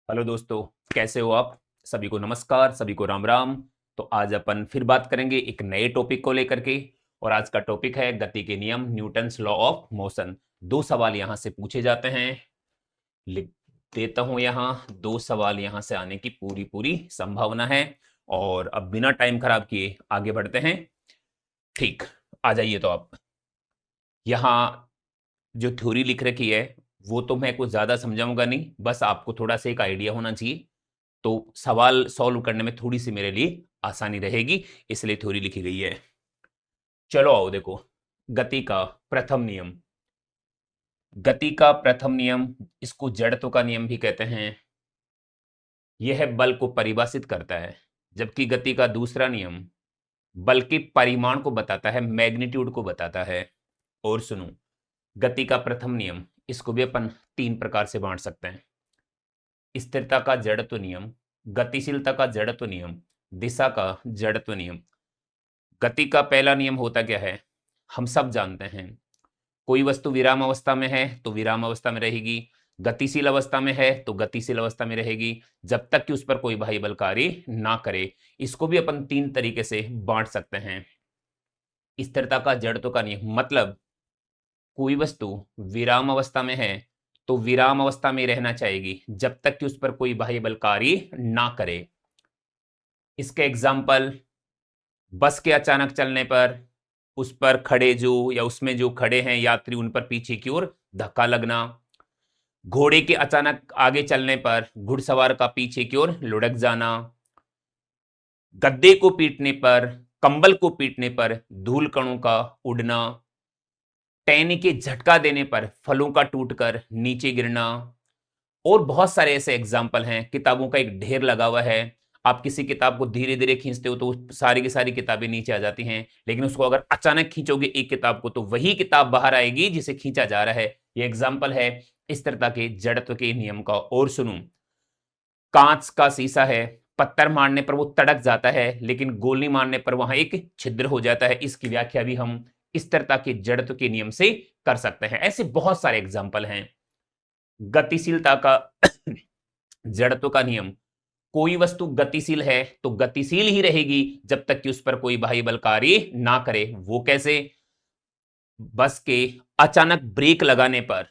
Hello दोस्तों, कैसे हो आप? सभी को नमस्कार, सभी को राम राम। तो आज अपन फिर बात करेंगे एक नए टॉपिक को लेकर के। और आज का टॉपिक है गति के नियम, न्यूटन्स लॉ ऑफ मोशन। दो सवाल यहां से पूछे जाते हैं। लिख देता हूं, यहां दो सवाल यहां से आने की पूरी पूरी संभावना है। और अब बिना टाइम खराब किए आगे बढ़ते हैं। ठीक, आ जाइए। तो आप यहां जो थ्योरी लिख रखी है वो तो मैं कुछ ज्यादा समझाऊंगा नहीं, बस आपको थोड़ा सा एक आइडिया होना चाहिए। तो सवाल सॉल्व करने में थोड़ी सी मेरे लिए आसानी रहेगी, इसलिए थ्योरी लिखी गई है। चलो आओ देखो, गति का प्रथम नियम। गति का प्रथम नियम, इसको जड़त्व का नियम भी कहते हैं। यह बल को परिभाषित करता है। जबकि गति का दूसरा नियम बल के परिमाण को बताता है, मैग्नीट्यूड को बताता है। और सुनो, गति का प्रथम नियम, इसको भी अपन तीन प्रकार से बांट सकते हैं। स्थिरता का जड़त्व नियम, गतिशीलता का जड़त्व नियम, दिशा का जड़त्व नियम। गति का पहला नियम होता क्या है, हम सब जानते हैं। कोई वस्तु विराम अवस्था में है तो विराम अवस्था में रहेगी, गतिशील अवस्था में है तो गतिशील अवस्था में रहेगी, जब तक कि उस पर कोई बाह्य बल कार्य ना करे। इसको भी अपन तीन तरीके से बांट सकते हैं। स्थिरता का जड़त्व का नियम मतलब कोई वस्तु विराम अवस्था में है तो विराम अवस्था में रहना चाहेगी जब तक कि उस पर कोई बाह्य बल कार्य ना करे। इसके एग्जाम्पल, बस के अचानक चलने पर उस पर खड़े जो या उसमें जो खड़े हैं यात्री, उन पर पीछे की ओर धक्का लगना। घोड़े के अचानक आगे चलने पर घुड़सवार का पीछे की ओर लुढ़क जाना। गद्दे को पीटने पर, कंबल को पीटने पर धूल कणों का उड़ना। टहनी के झटका देने पर फलों का टूटकर नीचे गिरना। और बहुत सारे ऐसे एग्जाम्पल हैं, किताबों का एक ढेर लगा हुआ है। आप किसी किताब को धीरे धीरे खींचते हो तो सारी की सारी किताबें नीचे आ जाती हैं, लेकिन उसको अगर अचानक खींचोगे एक किताब को तो वही किताब बाहर आएगी जिसे खींचा जा रहा है। ये एग्जाम्पल है स्थिरता के जड़त्व के नियम का। और सुनो, कांच का शीशा है, पत्थर मारने पर वो तड़क जाता है लेकिन गोली मारने पर वहां एक छिद्र हो जाता है। इसकी व्याख्या भी हम स्थिरता के जड़त्व के नियम से कर सकते हैं। ऐसे बहुत सारे एग्जाम्पल हैं। गतिशीलता का जड़त्व का नियम, कोई वस्तु गतिशील है तो गतिशील ही रहेगी जब तक कि उस पर कोई बाह्य बल कार्य ना करे। वो कैसे? बस के अचानक ब्रेक लगाने पर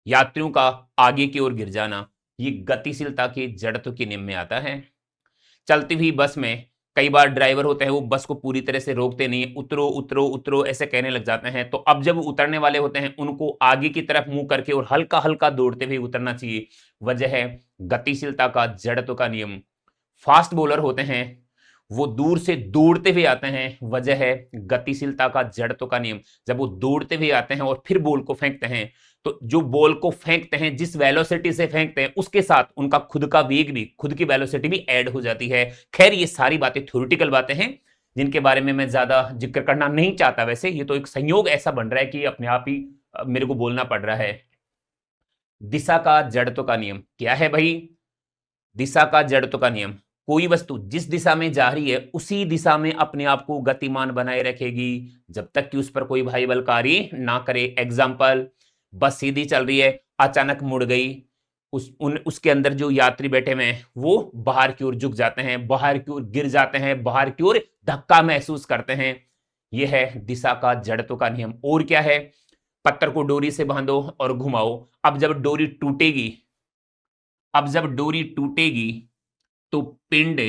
यात्रियों का आगे की ओर गिर जाना, ये गतिशीलता के जड़त्व के नियम में आता है। चलती हुई बस में कई बार ड्राइवर होते हैं, वो बस को पूरी तरह से रोकते नहीं है, उतरो उतरो उतरो ऐसे कहने लग जाते हैं। तो अब जब उतरने वाले होते हैं उनको आगे की तरफ मुंह करके और हल्का हल्का दौड़ते हुए उतरना चाहिए। वजह है गतिशीलता का जड़त्व का नियम। फास्ट बॉलर होते हैं, वो दूर से दौड़ते हुए आते हैं, वजह है गतिशीलता का जड़त्व का नियम। जब वो दौड़ते हुए आते हैं और फिर बॉल को फेंकते हैं तो जो बॉल को फेंकते हैं, जिस वेलोसिटी से फेंकते हैं उसके साथ उनका खुद का वेग भी, खुद की वेलोसिटी भी ऐड हो जाती है। खैर, ये सारी बातें थ्योरेटिकल बातें हैं जिनके बारे में मैं ज्यादा जिक्र करना नहीं चाहता। वैसे ये तो एक संयोग ऐसा बन रहा है कि अपने आप ही मेरे को बोलना पड़ रहा है। दिशा का जड़त्व का नियम क्या है भाई? दिशा का जड़त्व का नियम, कोई वस्तु जिस दिशा में जा रही है उसी दिशा में अपने आप को गतिमान बनाए रखेगी जब तक कि उस पर कोई बाह्य बल कार्य ना करे। एग्जाम्पल, बस सीधी चल रही है, अचानक मुड़ गई, उसके अंदर जो यात्री बैठे हुए हैं वो बाहर की ओर झुक जाते हैं, बाहर की ओर गिर जाते हैं, बाहर की ओर धक्का महसूस करते हैं। यह है दिशा का जड़त्व का नियम। और क्या है? पत्थर को डोरी से बांधो और घुमाओ, अब जब डोरी टूटेगी, अब जब डोरी टूटेगी तो पिंड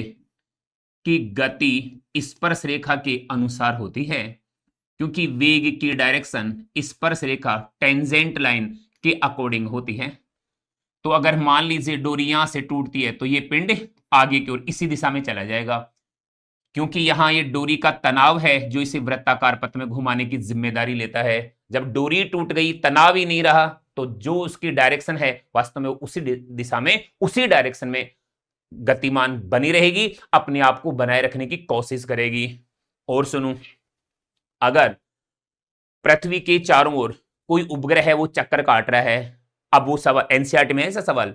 की गति स्पर्श रेखा के अनुसार होती है, क्योंकि वेग की डायरेक्शन स्पर्श रेखा टेंजेंट लाइन के अकॉर्डिंग होती है। तो अगर मान लीजिए डोरी यहां से टूटती है तो ये पिंड आगे की ओर इसी दिशा में चला जाएगा, क्योंकि यहां ये डोरी का तनाव है जो इसे वृत्ताकार पथ में घुमाने की जिम्मेदारी लेता है। जब डोरी टूट गई, तनाव ही नहीं रहा, तो जो उसकी डायरेक्शन है वास्तव में उसी दिशा में, उसी डायरेक्शन में गतिमान बनी रहेगी, अपने आप को बनाए रखने की कोशिश करेगी। और सुनो, अगर पृथ्वी के चारों ओर कोई उपग्रह है वो चक्कर काट रहा है, अब वो सवाल एनसीईआरटी में है ऐसा सवाल,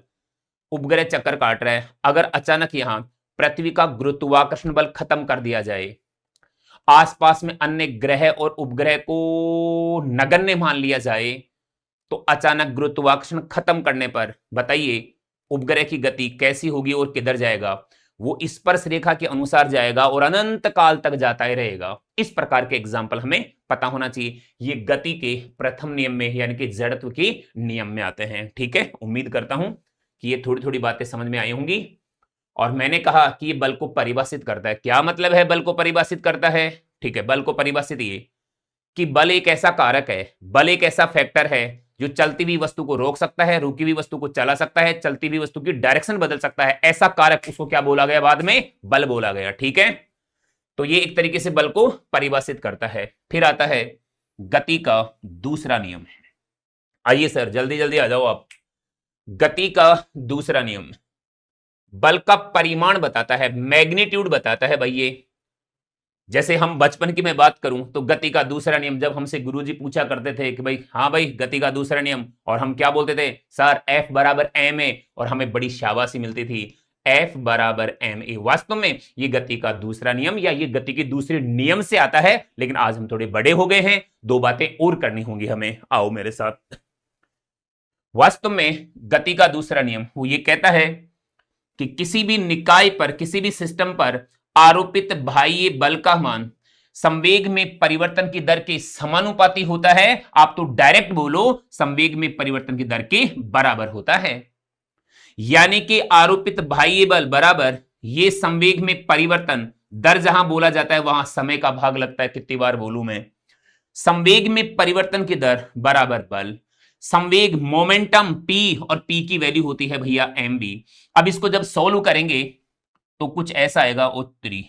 उपग्रह चक्कर काट रहा है, अगर अचानक यहां पृथ्वी का गुरुत्वाकर्षण बल खत्म कर दिया जाए, आसपास में अन्य ग्रह और उपग्रह को नगण्य मान लिया जाए, तो अचानक गुरुत्वाकर्षण खत्म करने पर बताइए उपग्रह की गति कैसी होगी और किधर जाएगा, वो स्पर्श रेखा के अनुसार जाएगा और अनंत काल तक जाता ही रहेगा। इस प्रकार के एग्जाम्पल हमें पता होना चाहिए। ये गति के प्रथम नियम में यानी कि जड़त्व के नियम में आते हैं। ठीक है, उम्मीद करता हूं कि ये थोड़ी थोड़ी बातें समझ में आई होंगी। और मैंने कहा कि ये बल को परिभाषित करता है। क्या मतलब है बल को परिभाषित करता है? ठीक है, बल को परिभाषित ये कि बल एक ऐसा कारक है, बल एक ऐसा फैक्टर है जो चलती हुई वस्तु को रोक सकता है, रुकी हुई वस्तु को चला सकता है, चलती हुई वस्तु की डायरेक्शन बदल सकता है। ऐसा कारक, उसको क्या बोला गया? बाद में बल बोला गया। ठीक है, तो ये एक तरीके से बल को परिभाषित करता है। फिर आता है गति का दूसरा नियम। आइए सर, जल्दी जल्दी आ जाओ आप। गति का दूसरा नियम बल का परिमाण बताता है, मैग्नीट्यूड बताता है भाई। ये जैसे हम बचपन की मैं बात करूं तो गति का दूसरा नियम जब हमसे गुरुजी पूछा करते थे कि भाई हाँ भाई गति का दूसरा नियम, और हम क्या बोलते थे? सर F बराबर एम ए, और हमें बड़ी शाबाशी मिलती थी। F बराबर एम ए। वास्तव में ये गति का दूसरा नियम या ये गति के दूसरे नियम से आता है, लेकिन आज हम थोड़े बड़े हो गए हैं, दो बातें और करनी होंगी हमें। आओ मेरे साथ। वास्तव में गति का दूसरा नियम वो ये कहता है कि किसी भी निकाय पर, किसी भी सिस्टम पर आरोपित बाह्य बल का मान संवेग में परिवर्तन की दर के समानुपाती होता है। आप तो डायरेक्ट बोलो, संवेग में परिवर्तन की दर के बराबर होता है। यानी कि आरोपित बाह्य बल बराबर ये संवेग में परिवर्तन दर, जहां बोला जाता है वहां समय का भाग लगता है। कितनी बार बोलूं मैं? संवेग में परिवर्तन की दर बराबर बल, संवेग मोमेंटम p, और p की वैल्यू होती है भैया mv। अब इसको जब सॉल्व करेंगे तो कुछ ऐसा आएगा उत्तरी।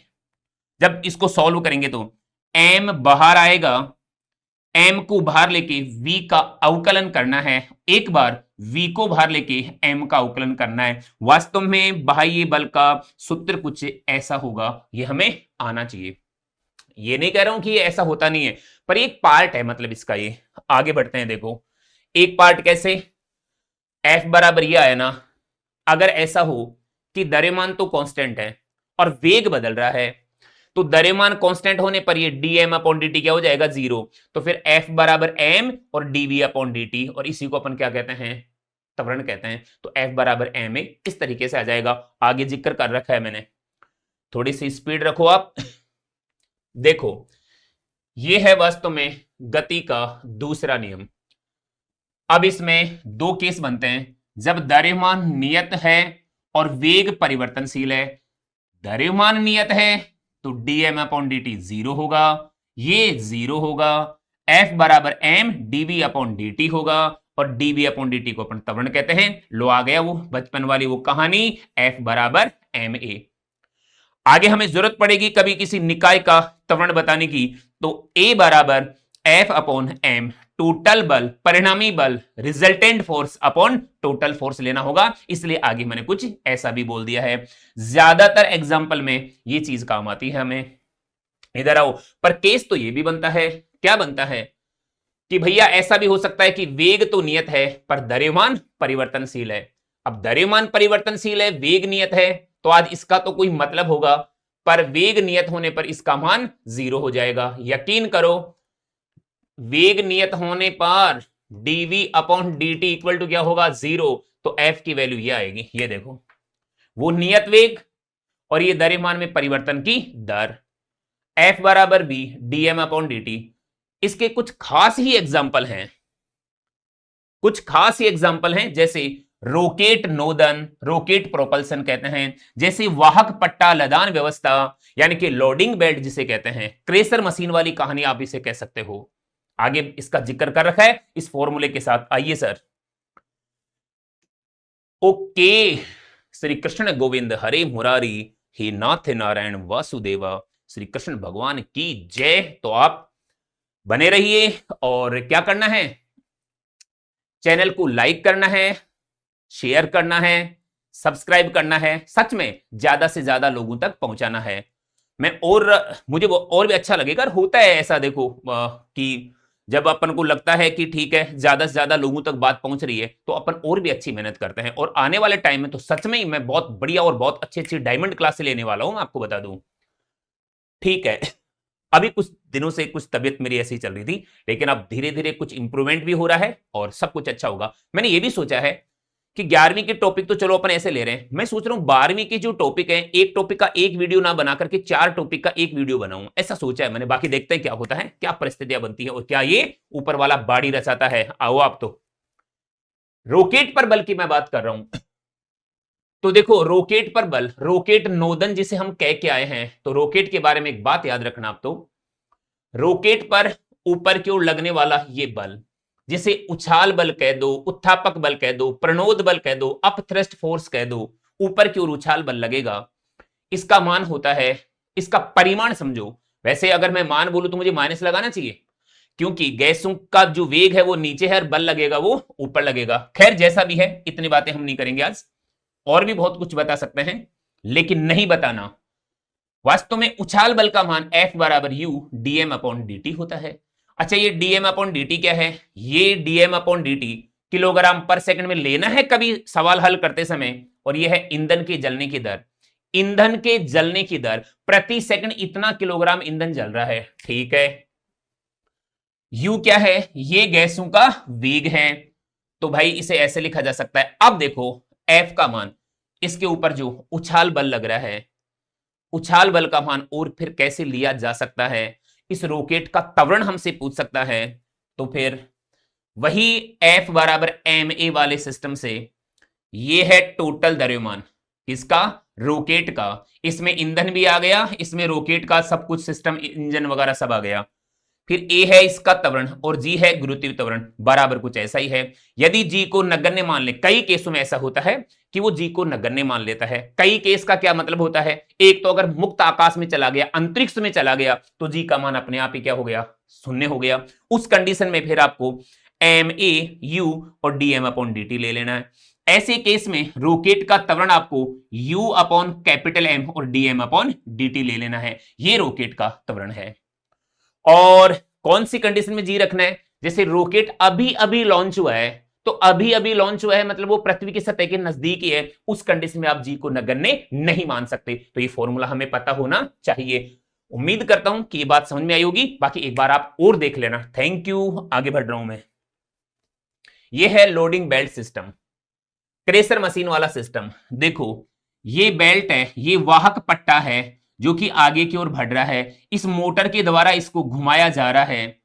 जब इसको सॉल्व करेंगे तो m बाहर आएगा, m को बाहर लेके v का अवकलन करना है, एक बार v को बाहर लेके m का अवकलन करना है। वास्तव में बाह्य बल का सूत्र कुछ ऐसा होगा, ये हमें आना चाहिए। ये नहीं कह रहा हूं कि ये ऐसा होता नहीं है, पर एक पार्ट है मतलब इसका। ये आगे बढ़ते हैं, देखो एक पार्ट कैसे। F बराबर ये आया ना, अगर ऐसा हो कि द्रव्यमान तो कांस्टेंट है और वेग बदल रहा है, तो द्रव्यमान कांस्टेंट होने पर ये dm अपॉन dt क्या हो जाएगा? 0। तो फिर F बराबर m और dv अपॉन dt, और इसी को अपन क्या कहते हैं? त्वरण कहते हैं। तो F बराबर ma इस तरीके से आ जाएगा। आगे जिक्र कर रखा है मैंने, थोड़ी सी स्पीड रखो आप। देखो ये है वास्तव में गति का दूसरा नियम। अब इसमें दो केस बनते हैं, जब द्रव्यमान नियत है और वेग परिवर्तनशील है। द्रव्यमान नियत है तो dm अपॉन dt 0 होगा, ये 0 होगा। F बराबर m dv अपॉन dt होगा, और dv अपॉन dt को अपन त्वरण कहते हैं। लो आ गया वो बचपन वाली वो कहानी, F बराबर ma। आगे हमें जरूरत पड़ेगी कभी किसी निकाय का त्वरण बताने की, तो A बराबर F अपॉन m, टोटल बल, परिणामी बल, resultant force upon total force लेना होगा। इसलिए आगे मैंने कुछ ऐसा भी बोल दिया है। ज्यादातर एग्जाम्पल में ये चीज काम आती है हमें। इधर आओ, पर केस तो ये भी बनता है। क्या बनता है कि भैया ऐसा भी हो सकता है कि वेग तो नियत है पर द्रव्यमान परिवर्तनशील है। अब द्रव्यमान परिवर्तनशील है, वेग नियत है, तो आज इसका तो कोई मतलब होगा, पर वेग नियत होने पर इसका मान 0 हो जाएगा। यकीन करो, वेग नियत होने पर dv upon dt equal to क्या होगा? 0। तो f की वैल्यू ये आएगी, ये देखो, वो नियत वेग और ये द्रव्यमान में परिवर्तन की दर। f बराबर b dm अपॉन dt। इसके कुछ खास ही एग्जाम्पल हैं, कुछ खास ही एग्जाम्पल हैं, जैसे रॉकेट नोदन, रॉकेट प्रोपल्सन कहते हैं, जैसे वाहक पट्टा लदान व्यवस्था यानी कि लोडिंग बेल्ट जिसे कहते हैं, क्रेशर मशीन वाली कहानी आप इसे कह सकते हो। आगे इसका जिक्र कर रखा है इस फॉर्मूले के साथ। आइए सर। ओके, श्री कृष्ण गोविंद हरे मुरारी, हे नाथ नारायण वासुदेवा, श्री कृष्ण भगवान की जय। तो आप बने रहिए, और क्या करना है? चैनल को लाइक करना है, शेयर करना है, सब्सक्राइब करना है, सच में ज्यादा से ज्यादा लोगों तक पहुंचाना है। मुझे वो और भी अच्छा लगेगा। होता है ऐसा, देखो कि जब अपन को लगता है कि ठीक है ज्यादा से ज्यादा लोगों तक बात पहुंच रही है, तो अपन और भी अच्छी मेहनत करते हैं। और आने वाले टाइम में तो सच में ही मैं बहुत बढ़िया और बहुत अच्छी अच्छी डायमंड क्लास लेने वाला हूं, मैं आपको बता दूं। ठीक है, अभी कुछ दिनों से कुछ तबीयत मेरी ऐसी चल रही थी, लेकिन अब धीरे धीरे कुछ इंप्रूवमेंट भी हो रहा है और सब कुछ अच्छा होगा। मैंने ये भी सोचा है कि 11वीं के टॉपिक तो चलो अपन ऐसे ले रहे हैं, मैं सोच रहा हूं 12वीं के जो टॉपिक है, एक टॉपिक का एक वीडियो ना बना करके 4 टॉपिक का एक वीडियो बनाऊं, ऐसा सोचा है मैंने। बाकी देखते हैं क्या होता है, क्या परिस्थितियां बनती है और क्या ये ऊपर वाला बाड़ी रचाता है। आओ आप तो रॉकेट पर बल की मैं बात कर रहा हूं। तो देखो रॉकेट पर बल, रॉकेट नोदन जिसे हम कह के आए हैं, तो रॉकेट के बारे में एक बात याद रखना आप तो, रॉकेट पर ऊपर की ओर लगने वाला ये बल, जिसे उछाल बल कह दो, उत्थापक बल कह दो, प्रणोद बल कह दो, अप थ्रस्ट फोर्स कह दो, ऊपर की ओर उछाल बल लगेगा, इसका मान होता है, इसका परिमाण समझो। वैसे अगर मैं मान बोलूं तो मुझे माइनस लगाना चाहिए, क्योंकि गैसों का जो वेग है वो नीचे है और बल लगेगा वो ऊपर लगेगा। खैर जैसा भी है, इतनी बातें हम नहीं करेंगे आज, और भी बहुत कुछ बता सकते हैं, लेकिन नहीं बताना। वास्तव में उछाल बल का मान F बराबर U dm अपॉन dt होता है। अच्छा ये dm अपॉन dt क्या है? ये dm अपॉन dt किलोग्राम पर सेकंड में लेना है कभी सवाल हल करते समय, और यह है ईंधन के जलने की दर। ईंधन के जलने की दर प्रति सेकंड इतना किलोग्राम ईंधन जल रहा है, ठीक है। U क्या है? ये गैसों का वेग है, तो भाई इसे ऐसे लिखा जा सकता है। अब देखो F का मान, इसके ऊपर जो उछाल बल लग रहा है, उछाल बल का मान और फिर कैसे लिया जा सकता है, इस रॉकेट का त्वरण हमसे पूछ सकता है, तो फिर वही F बराबर ma वाले सिस्टम से, ये है टोटल द्रव्यमान किसका? रॉकेट का। इसमें ईंधन भी आ गया, इसमें रॉकेट का सब कुछ सिस्टम, इंजन वगैरह सब आ गया। फिर ए है इसका त्वरण और जी है गुरुत्वीय त्वरण, बराबर कुछ ऐसा ही है। यदि जी को नगण्य मान ले, कई केसों में ऐसा होता है कि वो जी को नगण्य मान लेता है। कई केस का क्या मतलब होता है? एक तो अगर मुक्त आकाश में चला गया, अंतरिक्ष में चला गया, तो जी का मान अपने आप ही क्या हो गया? शून्य हो गया। उस कंडीशन में फिर आपको एम ए यू और d m upon d t ले लेना है। ऐसे केस में रॉकेट का त्वरण आपको u अपॉन कैपिटल एम और d m upon d t ले लेना है। ये रॉकेट का त्वरण है। और कौन सी कंडीशन में जी रखना है? जैसे रॉकेट अभी अभी लॉन्च हुआ है, तो अभी अभी लॉन्च हुआ है मतलब वो पृथ्वी की सतह के नजदीक ही है, उस कंडीशन में आप जी को नगण्य नहीं मान सकते। तो ये फॉर्मूला हमें पता होना चाहिए। उम्मीद करता हूं कि ये बात समझ में आई होगी। बाकी एक बार आप और देख लेना। Thank you. आगे बढ़ रहा हूं मैं। ये है loading belt system, crusher machine वाला सिस्टम। देखो ये बेल्ट है, ये वाहक पट्टा है जो कि आगे की ओर बढ़ रहा है। इस मोटर के द्वारा इसको घुमाया जा रहा है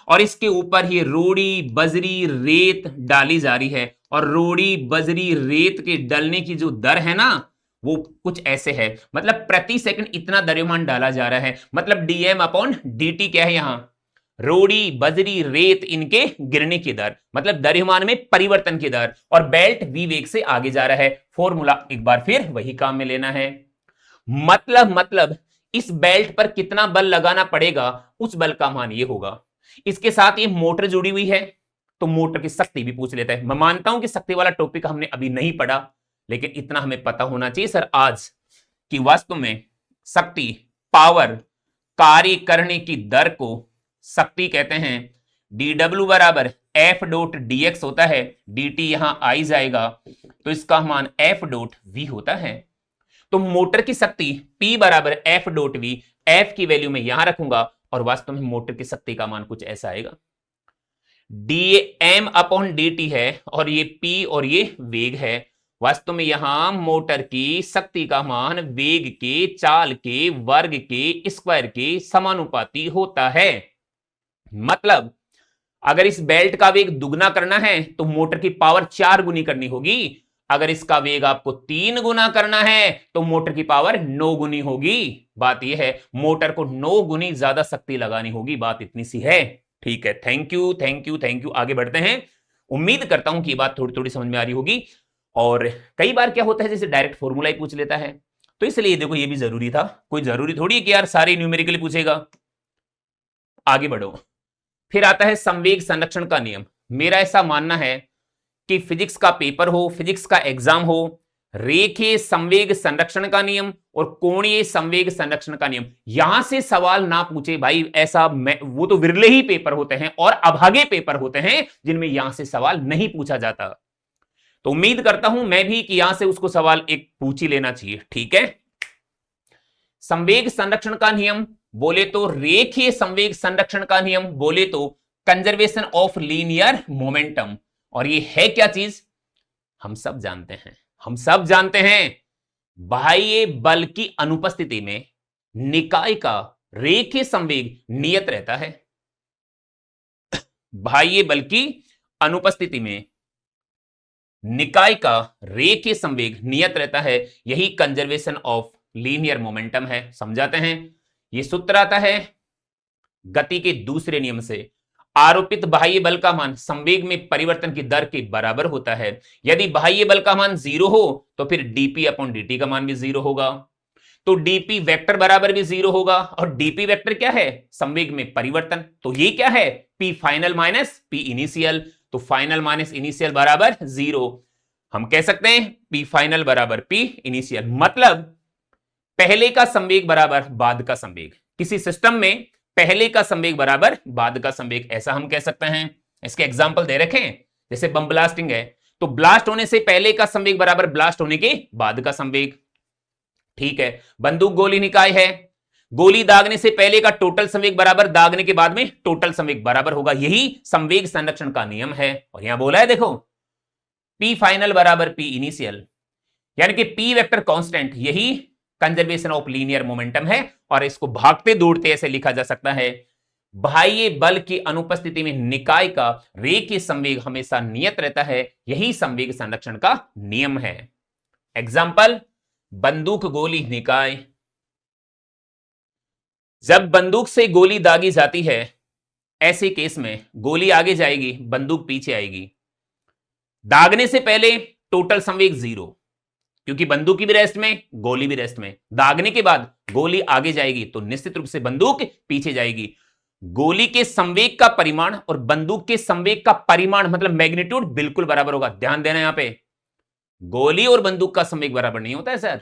और इसके ऊपर ये रोड़ी बजरी रेत डाली जा रही है। और रोड़ी बजरी रेत के डलने की जो दर है ना, वो कुछ ऐसे है, मतलब प्रति सेकंड इतना द्रव्यमान डाला जा रहा है। मतलब डीएम अपॉन डी क्या है? यहां रोड़ी बजरी रेत इनके गिरने की दर, मतलब द्रव्यमान में परिवर्तन की दर। और बेल्ट वी वेग से आगे जा रहा है। फॉर्मूला एक बार फिर वही काम में लेना है। मतलब इस बेल्ट पर कितना बल लगाना पड़ेगा, उस बल का मान ये होगा। इसके साथ ये मोटर जुड़ी हुई है, तो मोटर की शक्ति भी पूछ लेता है। मैं मानता हूं कि शक्ति वाला टॉपिक हमने अभी नहीं पढ़ा, लेकिन इतना हमें पता होना चाहिए सर आज कि वास्तव में शक्ति, पावर, कार्य करने की दर को शक्ति कहते हैं। dw बराबर एफ डॉट dx होता है, dt यहां आई जाएगा, तो इसका मान एफ डॉट वी होता है। तो मोटर की शक्ति P बराबर एफ डॉट वी, एफ की वैल्यू मैं यहां रखूंगा और वास्तव में मोटर की शक्ति का मान कुछ ऐसा आएगा। dm अपॉन dt है और ये P और ये वेग है। वास्तव में यहां मोटर की शक्ति का मान वेग के, चाल के, वर्ग के, स्क्वायर के समानुपाती होता है। मतलब अगर इस बेल्ट का वेग दुगना करना है तो मोटर की पावर 4 गुनी करनी होगी। अगर इसका वेग आपको 3 गुना करना है तो मोटर की पावर 9 गुनी होगी। बात यह है मोटर को 9 गुनी ज्यादा शक्ति लगानी होगी। बात इतनी सी है। ठीक है, thank you thank you thank you. आगे बढ़ते हैं। उम्मीद करता हूं कि बात थोड़ी थोड़ी समझ में आ रही होगी। और कई बार क्या होता है जैसे डायरेक्ट फॉर्मूला ही पूछ लेता है, तो इसलिए देखो ये भी जरूरी था। कोई जरूरी थोड़ी है कि यार सारे न्यूमेरिकली पूछेगा। आगे बढ़ो। फिर आता है संवेग संरक्षण का नियम। मेरा ऐसा मानना है कि फिजिक्स का पेपर हो, फिजिक्स का एग्जाम हो, रेखीय संवेग संरक्षण का नियम और कोणीय संवेग संरक्षण का नियम, यहां से सवाल ना पूछे भाई ऐसा, वो तो विरले ही पेपर होते हैं और अभागे पेपर होते हैं जिनमें यहां से सवाल नहीं पूछा जाता। तो उम्मीद करता हूं मैं भी कि यहां से उसको सवाल एक पूछ ही लेना चाहिए। ठीक है, संवेग संरक्षण का नियम बोले तो रेखीय संवेग संरक्षण का नियम बोले तो कंजर्वेशन ऑफ लीनियर मोमेंटम। और ये है क्या चीज? हम सब जानते हैं, हम सब जानते हैं, बाह्य बल की अनुपस्थिति में निकाय का रेखीय संवेग नियत रहता है। बाह्य बल की अनुपस्थिति में निकाय का रेखीय संवेग नियत रहता है, यही कंजर्वेशन ऑफ लीनियर मोमेंटम है। समझाते हैं, यह सूत्र आता है गति के दूसरे नियम से। आरोपित बाह्य बल का मान संवेग में परिवर्तन की दर के बराबर होता है। यदि बाह्य बल का मान 0 हो तो फिर dp अपॉन dt का मान भी 0 होगा। तो dp वेक्टर बराबर भी 0 होगा, और dp वेक्टर क्या है? संवेग में परिवर्तन। तो ये क्या है? p final minus p initial. तो फाइनल माइनस इनिशियल बराबर 0। हम कह सकते हैं p फाइनल बराबर p इनिशियल, मतलब पहले का संवेग बराबर बाद का संवेग। किसी सिस्टम में पहले का संवेग बराबर बाद का संवेग, ऐसा हम कह सकते हैं। इसके एग्जांपल दे रखे हैं, जैसे बम ब्लास्टिंग है, तो ब्लास्ट होने से पहले का संवेग बराबर ब्लास्ट होने के बाद का संवेग। ठीक है, बंदूक गोली निकाय है, गोली दागने से पहले का टोटल संवेग बराबर दागने के बाद में टोटल संवेग बराबर होगा। यही संवेग संरक्षण का नियम है। और यहां बोला है देखो, p फाइनल बराबर p इनिशियल, यानी कि p वेक्टर कांस्टेंट, यही कंजर्वेशन ऑफ लीनियर मोमेंटम है। और इसको भागते दौड़ते ऐसे लिखा जा सकता है, बाह्य बल की अनुपस्थिति में निकाय का रेखीय संवेग हमेशा नियत रहता है, यही संवेग संरक्षण का नियम है। एग्जाम्पल, बंदूक गोली निकाय। जब बंदूक से गोली दागी जाती है, ऐसे केस में गोली आगे जाएगी, बंदूक पीछे आएगी। दागने से पहले टोटल संवेग 0, क्योंकि बंदूक की भी रेस्ट में, गोली भी रेस्ट में। दागने के बाद गोली आगे जाएगी तो निश्चित रूप से बंदूक पीछे जाएगी। गोली के संवेग का परिमाण और बंदूक के संवेग का परिमाण, मतलब मैग्नीट्यूड, बिल्कुल बराबर होगा। ध्यान देना, यहां पे गोली और बंदूक का संवेग बराबर नहीं होता है सर,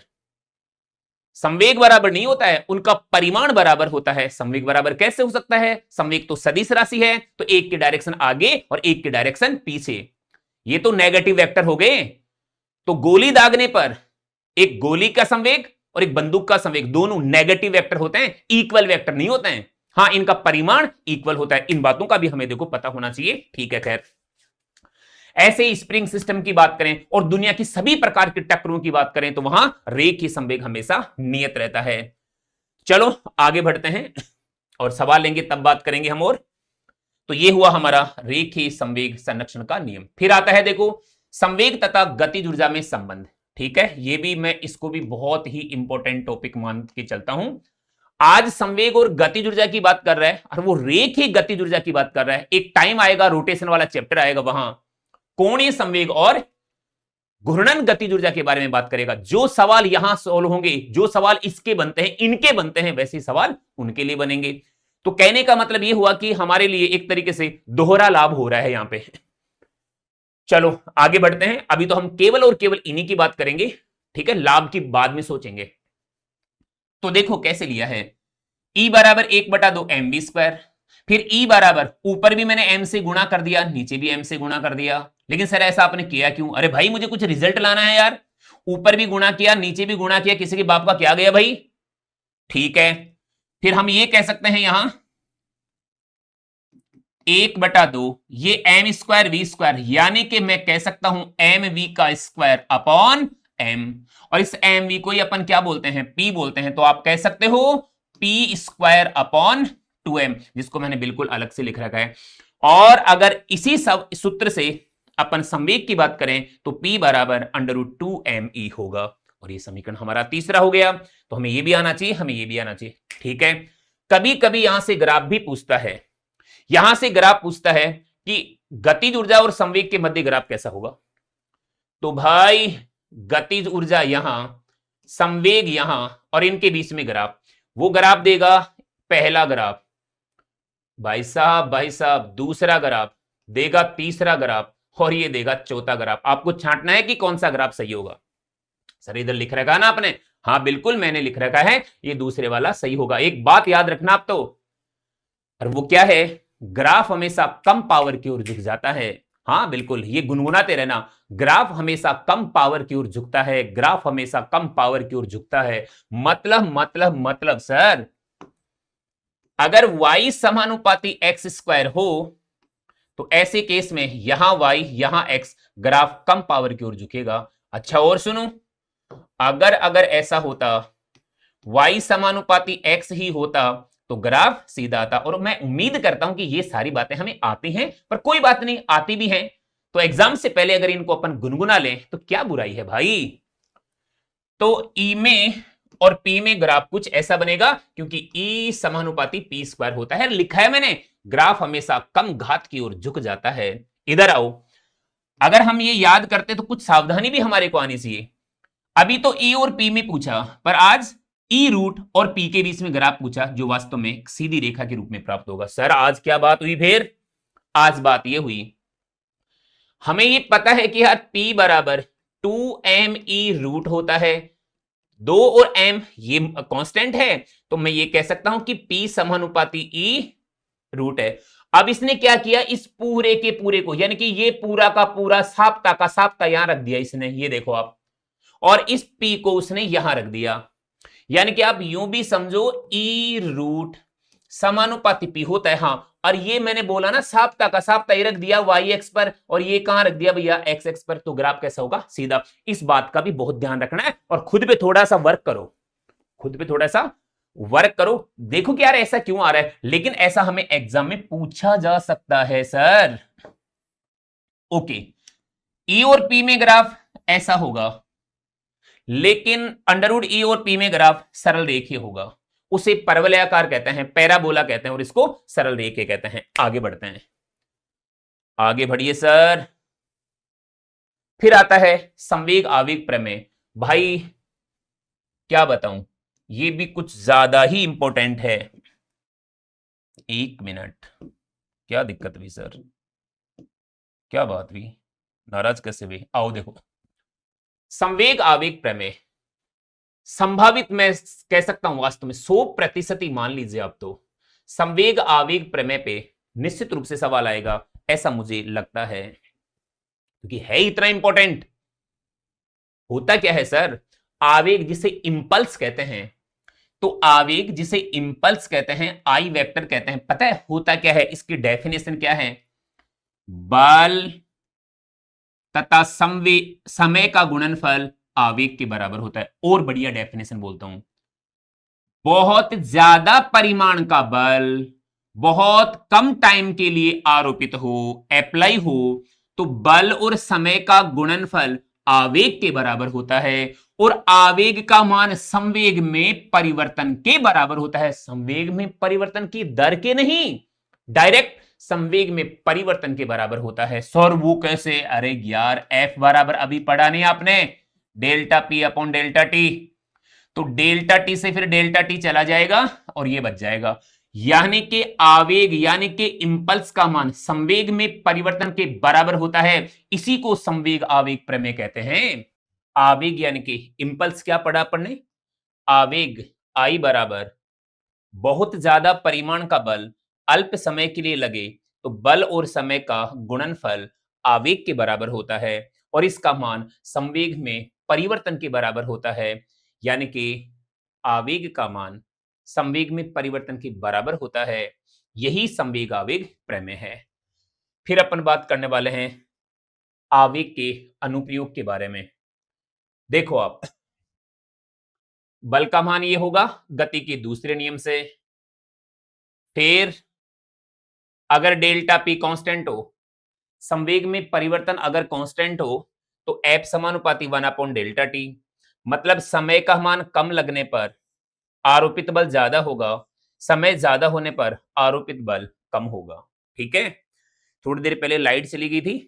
संवेग बराबर नहीं होता है, उनका परिमाण बराबर होता है। संवेग बराबर कैसे हो सकता है? संवेग तो सदिश राशि है, तो एक की डायरेक्शन आगे और एक की डायरेक्शन पीछे, ये तो नेगेटिव वेक्टर हो गए। तो गोली दागने पर एक गोली का संवेग और एक बंदूक का संवेग दोनों नेगेटिव वेक्टर होते हैं, इक्वल वेक्टर नहीं होते हैं। हां, इनका परिमाण इक्वल होता है। इन बातों का भी हमें देखो पता होना चाहिए। ठीक है, खैर, ऐसे ही स्प्रिंग सिस्टम की बात करें और दुनिया की सभी प्रकार के टक्करों की बात करें तो वहां रेखीय संवेग हमेशा नियत रहता है। चलो आगे बढ़ते हैं और सवाल लेंगे, तब बात करेंगे हम। और तो ये हुआ हमारा रेखीय संवेग संरक्षण का नियम। फिर आता है देखो, संवेग तथा गतिज ऊर्जा में संबंध। ठीक है, ये भी मैं इसको भी बहुत ही इंपॉर्टेंट टॉपिक मान के चलता हूं। आज संवेग और गतिज ऊर्जा की बात कर रहा है, और वो रेखीय गतिज ऊर्जा की बात कर रहा है। एक टाइम आएगा, रोटेशन वाला चैप्टर आएगा, वहां कोणीय संवेग और घूर्णन गतिज ऊर्जा के बारे में बात करेगा। जो सवाल यहां सोल्व होंगे, जो सवाल इसके बनते हैं, इनके बनते हैं, वैसे सवाल उनके लिए बनेंगे। तो कहने का मतलब यह हुआ कि हमारे लिए एक तरीके से दोहरा लाभ हो रहा है यहां पे। चलो आगे बढ़ते हैं। अभी तो हम केवल और केवल इन्हीं की बात करेंगे, ठीक है, लाभ की बाद में सोचेंगे। तो देखो कैसे लिया है, E बराबर 1/2 mv स्क्वायर, फिर E बराबर, ऊपर भी मैंने m से गुणा कर दिया, नीचे भी m से गुणा कर दिया। लेकिन सर ऐसा आपने किया क्यों? अरे भाई मुझे कुछ रिजल्ट लाना है यार। ऊपर भी गुणा किया, नीचे भी गुणा किया, किसी के बाप का क्या गया भाई? ठीक है, फिर हम ये कह सकते हैं यहां 1/2 ये m स्क्वायर v स्क्वायर, यानी कि मैं कह सकता हूं mv का स्क्वायर अपॉन m, और इस mv को ही अपन क्या बोलते हैं? p बोलते हैं। तो आप कह सकते हो p स्क्वायर अपॉन 2m, जिसको मैंने बिल्कुल अलग से लिख रखा है। और अगर इसी सब सूत्र से अपन संवेग की बात करें तो p बराबर √2me होगा, और ये समीकरण हमारा तीसरा हो गया। तो हमें ये भी आना चाहिए, हमें ये भी आना चाहिए। ठीक है, कभी कभी यहां से ग्राफ भी पूछता है, यहां से ग्राफ पूछता है कि गतिज ऊर्जा और संवेग के मध्य ग्राफ कैसा होगा। तो भाई गतिज ऊर्जा यहां, संवेग यहां, और इनके बीच में ग्राफ, वो ग्राफ देगा पहला ग्राफ, भाई साहब दूसरा ग्राफ देगा, तीसरा ग्राफ, और ये देगा चौथा ग्राफ। आपको छांटना है कि कौन सा ग्राफ सही होगा। सर इधर लिख रखा है ना आपने? हाँ बिल्कुल मैंने लिख रखा है, ये दूसरे वाला सही होगा। एक बात याद रखना आप तो, और वो क्या है, ग्राफ हमेशा कम पावर की ओर झुक जाता है। हाँ बिल्कुल, ये गुनगुनाते रहना, ग्राफ हमेशा कम पावर की ओर झुकता है, ग्राफ हमेशा कम पावर की ओर झुकता है। मतलब सर, अगर y समानुपाती x स्क्वायर हो तो ऐसे केस में यहां y यहां x, ग्राफ कम पावर की ओर झुकेगा। अच्छा और सुनो, अगर अगर ऐसा होता, y समानुपाती x ही होता तो ग्राफ सीधा आता। और मैं उम्मीद करता हूं कि ये सारी बातें हमें आती हैं, पर कोई बात नहीं, आती भी हैं तो एग्जाम से पहले अगर इनको अपन गुनगुना लें तो क्या बुराई है भाई। तो E में और P में ग्राफ कुछ ऐसा बनेगा, क्योंकि E समानुपाती P स्क्वायर होता है। लिखा है मैंने, ग्राफ हमेशा कम घात की ओर झुक जाता है। इधर आओ, अगर हम ये याद करते तो कुछ सावधानी भी हमारे को आनी चाहिए। अभी तो E और P में पूछा, पर आज E रूट और P के बीच में ग्राफ पूछा, जो वास्तव में एक सीधी रेखा के रूप में प्राप्त होगा। सर आज क्या बात हुई फिर? आज बात ये हुई, हमें ये पता है कि यार P बराबर 2me रूट होता है। 2 और m ये कांस्टेंट है, तो मैं ये कह सकता हूं कि P समानुपाती E रूट है। अब इसने क्या किया, इस पूरे के पूरे को, यानी कि ये पूरा का पूरा साप्ता का साप्ता यहां रख दिया इसने, ये देखो आप, और इस P को उसने यहां रख दिया। यानी कि आप यूं भी समझो E रूट समानुपाती P होता है। हाँ, और ये मैंने बोला ना, साप्ता का साप्ता ये रख दिया वाई एक्स पर, और ये कहां रख दिया भैया, एक्स एक्स पर। तो ग्राफ कैसा होगा, सीधा। इस बात का भी बहुत ध्यान रखना है, और खुद पे थोड़ा सा वर्क करो, खुद पे थोड़ा सा वर्क करो। देखो कि यार ऐसा क्यों आ रहा है, लेकिन ऐसा हमें एग्जाम में पूछा जा सकता है सर। ओके, ई और पी में ग्राफ ऐसा होगा, लेकिन अंडरवुड ई और पी में ग्राफ सरल रेखीय होगा। उसे परवलयाकार कहते हैं, पैराबोला कहते हैं, और इसको सरल रेखीय कहते हैं। आगे बढ़ते हैं, आगे बढ़िए सर। फिर आता है संवेग आवेग प्रमेय। भाई क्या बताऊं, ये भी कुछ ज्यादा ही इंपॉर्टेंट है। एक मिनट, क्या दिक्कत हुई सर, क्या बात हुई, नाराज कैसे हुई? आओ देखो, संवेग आवेग प्रमेय संभावित, मैं कह सकता हूं वास्तव में 100% ही मान लीजिए आप, तो संवेग आवेग प्रमेय पे निश्चित रूप से सवाल आएगा, ऐसा मुझे लगता है, क्योंकि है इतना इंपॉर्टेंट। होता क्या है सर, आवेग जिसे इंपल्स कहते हैं, तो आवेग जिसे इंपल्स कहते हैं, आई वेक्टर कहते हैं। पता है होता क्या है, इसकी डेफिनेशन क्या है? बल तथा समय का गुणनफल आवेग के बराबर होता है। और बढ़िया डेफिनेशन बोलता हूं, बहुत ज्यादा परिमाण का बल बहुत कम टाइम के लिए आरोपित हो, अप्लाई हो, तो बल और समय का गुणनफल आवेग के बराबर होता है, और आवेग का मान संवेग में परिवर्तन के बराबर होता है। संवेग में परिवर्तन की दर के नहीं, डायरेक्ट संवेग में परिवर्तन के बराबर होता है। सर वो कैसे? अरे यार, F बराबर अभी पढ़ा नहीं आपने, delta P upon delta T. तो डेल्टा टी से फिर डेल्टा टी चला जाएगा और ये बच जाएगा। यानी कि आवेग यानी कि इंपल्स का मान संवेग में परिवर्तन के बराबर होता है। इसी को संवेग आवेग प्रमेय कहते हैं। आवेग यानी कि इंपल्स, क्या पढ़ा पढ़ने, आवेग आई बराबर बहुत ज्यादा परिमाण का बल अल्प समय के लिए लगे, तो बल और समय का गुणनफल आवेग के बराबर होता है, और इसका मान संवेग में परिवर्तन के बराबर होता है। यानी कि आवेग का मान संवेग में परिवर्तन के बराबर होता है। यही संवेग आवेग प्रमेय है। फिर अपन बात करने वाले हैं आवेग के अनुप्रयोग के बारे में। देखो आप, बल का मान ये होगा गति के दूसरे नियम से। फिर अगर डेल्टा पी कांस्टेंट हो, संवेग में परिवर्तन अगर कांस्टेंट हो, तो एफ समानुपाती 1/डेल्टा टी। मतलब समय का मान कम लगने पर आरोपित बल ज्यादा होगा, समय ज्यादा होने पर आरोपित बल कम होगा। ठीक है, थोड़ी देर पहले लाइट चली गई थी,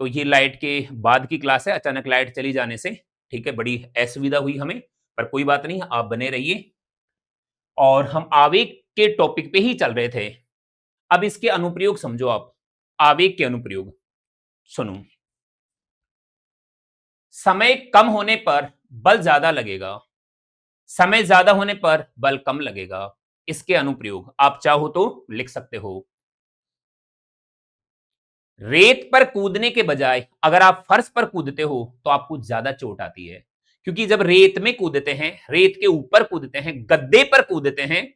तो ये लाइट के बाद की क्लास है, अचानक लाइट चली जाने से, ठीक है, बड़ी असुविधा हुई हमें, पर कोई बात नहीं, आप बने रहिए। और हम आवेग के टॉपिक पे ही चल रहे थे। अब इसके अनुप्रयोग समझो आप, आवेग के अनुप्रयोग सुनो। समय कम होने पर बल ज्यादा लगेगा, समय ज्यादा होने पर बल कम लगेगा। इसके अनुप्रयोग आप चाहो तो लिख सकते हो। रेत पर कूदने के बजाय अगर आप फर्श पर कूदते हो तो आपको ज्यादा चोट आती है, क्योंकि जब रेत में कूदते हैं, रेत के ऊपर कूदते हैं, गद्दे पर कूदते हैं,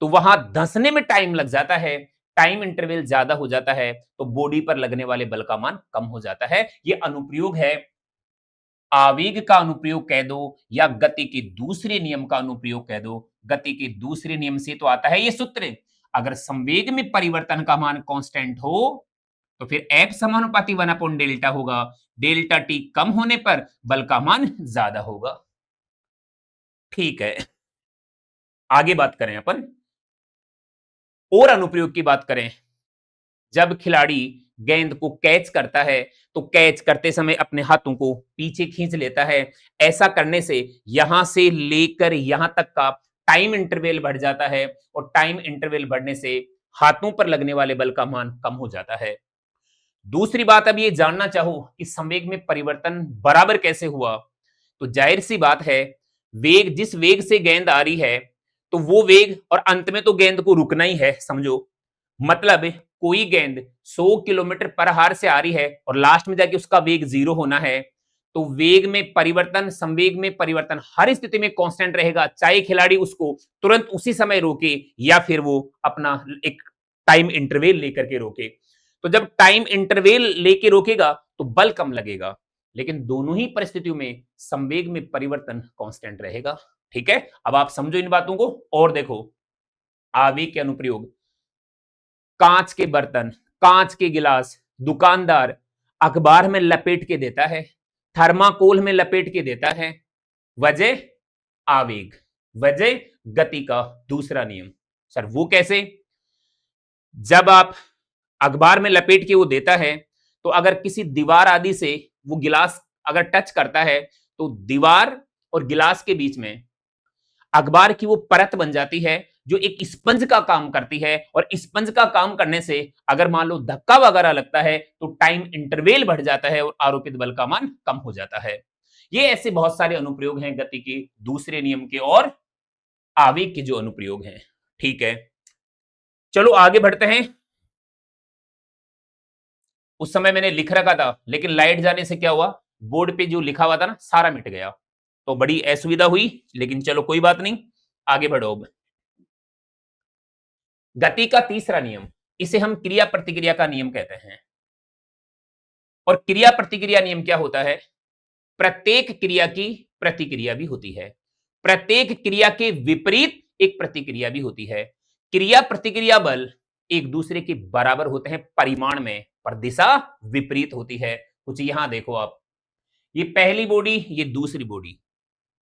तो वहां धंसने में टाइम लग जाता है। टाइम इंटरवल ज्यादा हो जाता है तो बॉडी पर लगने वाले बल का मान कम हो जाता है। ये अनुप्रयोग है, आवेग का अनुप्रयोग कह दो या गति के दूसरे नियम का अनुप्रयोग कह दो। गति के दूसरे नियम से तो आता है ये सूत्र, अगर संवेग में परिवर्तन का मान कांस्टेंट हो तो फिर F समानुपाती 1 डेल्टा होगा। डेल्टा टी कम होने पर बल का मान ज्यादा होगा। ठीक है, आगे बात करें अपन और अनुप्रयोग की बात करें। जब खिलाड़ी गेंद को कैच करता है तो कैच करते समय अपने हाथों को पीछे खींच लेता है। ऐसा करने से यहां से लेकर यहां तक का टाइम इंटरवल बढ़ जाता है और टाइम इंटरवल बढ़ने से हाथों पर लगने वाले बल का मान कम हो जाता है। दूसरी बात, अब ये जानना चाहो कि संवेग में परिवर्तन बराबर कैसे हुआ, तो जाहिर सी बात है, वेग जिस वेग से गेंद आ रही है तो वो वेग, और अंत में तो गेंद को रुकना ही है समझो। मतलब कोई गेंद 100 किलोमीटर पर आवर से आ रही है और लास्ट में जाके उसका वेग 0 होना है, तो वेग में परिवर्तन, संवेग में परिवर्तन हर स्थिति में कांस्टेंट रहेगा, चाहे खिलाड़ी उसको तुरंत उसी समय रोके या फिर वो अपना एक टाइम इंटरवल लेकर के रोके। तो जब टाइम इंटरवल लेके रोकेगा तो बल कम लगेगा, लेकिन दोनों ही परिस्थितियों में संवेग में परिवर्तन कांस्टेंट रहेगा। ठीक है, अब आप समझो इन बातों को और देखो। आवेग के अनुप्रयोग, कांच के बर्तन, कांच के गिलास दुकानदार अखबार में लपेट के देता है, थर्माकोल में लपेट के देता है। वजह आवेग, वजह गति का दूसरा नियम। सर वो कैसे? जब आप अखबार में लपेट के वो देता है तो अगर किसी दीवार आदि से वो गिलास अगर टच करता है तो दीवार और गिलास के बीच में अखबार की वो परत बन जाती है जो एक स्पंज का काम करती है, और स्पंज का काम करने से अगर मान लो धक्का वगैरह लगता है तो टाइम इंटरवल बढ़ जाता है और आरोपित बल का मान कम हो जाता है। ये ऐसे बहुत सारे अनुप्रयोग हैं गति के दूसरे नियम के और आवेग के जो अनुप्रयोग हैं। ठीक है, चलो आगे बढ़ते हैं। उस समय मैंने लिख रखा था लेकिन लाइट जाने से क्या हुआ, बोर्ड पे जो लिखा हुआ था ना सारा मिट गया, तो बड़ी असुविधा हुई, लेकिन चलो कोई बात नहीं, आगे बढ़ो। अब गति का तीसरा नियम, इसे हम क्रिया प्रतिक्रिया का नियम कहते हैं। और क्रिया प्रतिक्रिया नियम क्या होता है? प्रत्येक क्रिया की प्रतिक्रिया भी होती है, प्रत्येक क्रिया के विपरीत एक प्रतिक्रिया भी होती है। क्रिया प्रतिक्रिया बल एक दूसरे के बराबर होते हैं परिमाण में, पर दिशा विपरीत होती है। कुछ यहां देखो आप, ये पहली बॉडी, ये दूसरी बॉडी।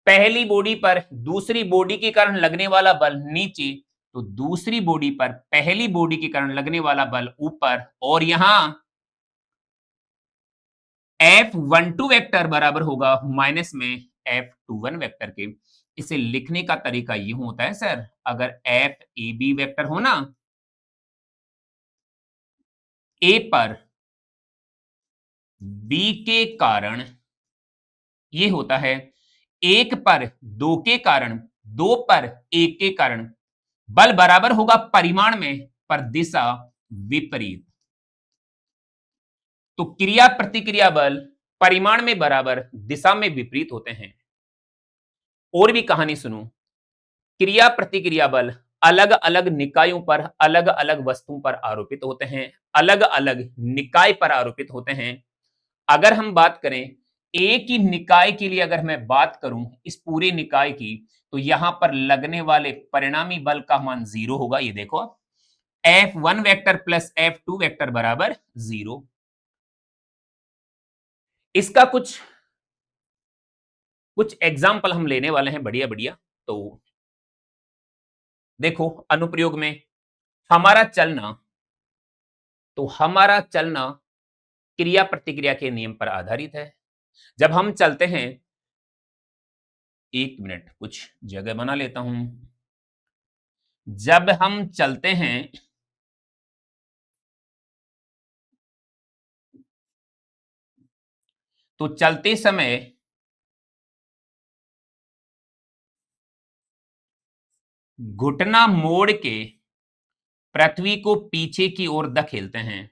पहली बॉडी पर दूसरी बॉडी के कारण लगने वाला बल नीचे, तो दूसरी बॉडी पर पहली बॉडी के कारण लगने वाला बल यूपर, और यहां F12 वेक्टर बराबर होगा माइनस में F21 वेक्टर के। इसे लिखने का तरीका ये होता है सर, अगर FAB वेक्टर हो ना, A पर B के कारण ये होता है, 1 पर 2 के कारण, 2 पर 1 के कारण बल बराबर होगा परिमाण में पर दिशा विपरीत। तो क्रिया प्रतिक्रिया बल परिमाण में बराबर दिशा में विपरीत होते हैं। और भी कहानी सुनो, क्रिया प्रतिक्रिया बल अलग अलग निकायों पर अलग अलग वस्तुओं पर आरोपित होते हैं, अलग अलग निकाय पर आरोपित होते हैं। अगर हम बात करें एक ही निकाय के लिए, अगर मैं बात करूं इस पूरे निकाय की, तो यहां पर लगने वाले परिणामी बल का मान 0 होगा। ये देखो आप, F1 vector plus F2 vector बराबर 0। इसका कुछ कुछ एग्जाम्पल हम लेने वाले हैं बढ़िया बढ़िया। तो देखो, अनुप्रयोग में हमारा चलना, तो हमारा चलना क्रिया प्रतिक्रिया के नियम पर आधारित है। जब हम चलते हैं, एक मिनट कुछ जगह बना लेता हूं। जब हम चलते हैं तो चलते समय घुटना मोड़ के पृथ्वी को पीछे की ओर धकेलते हैं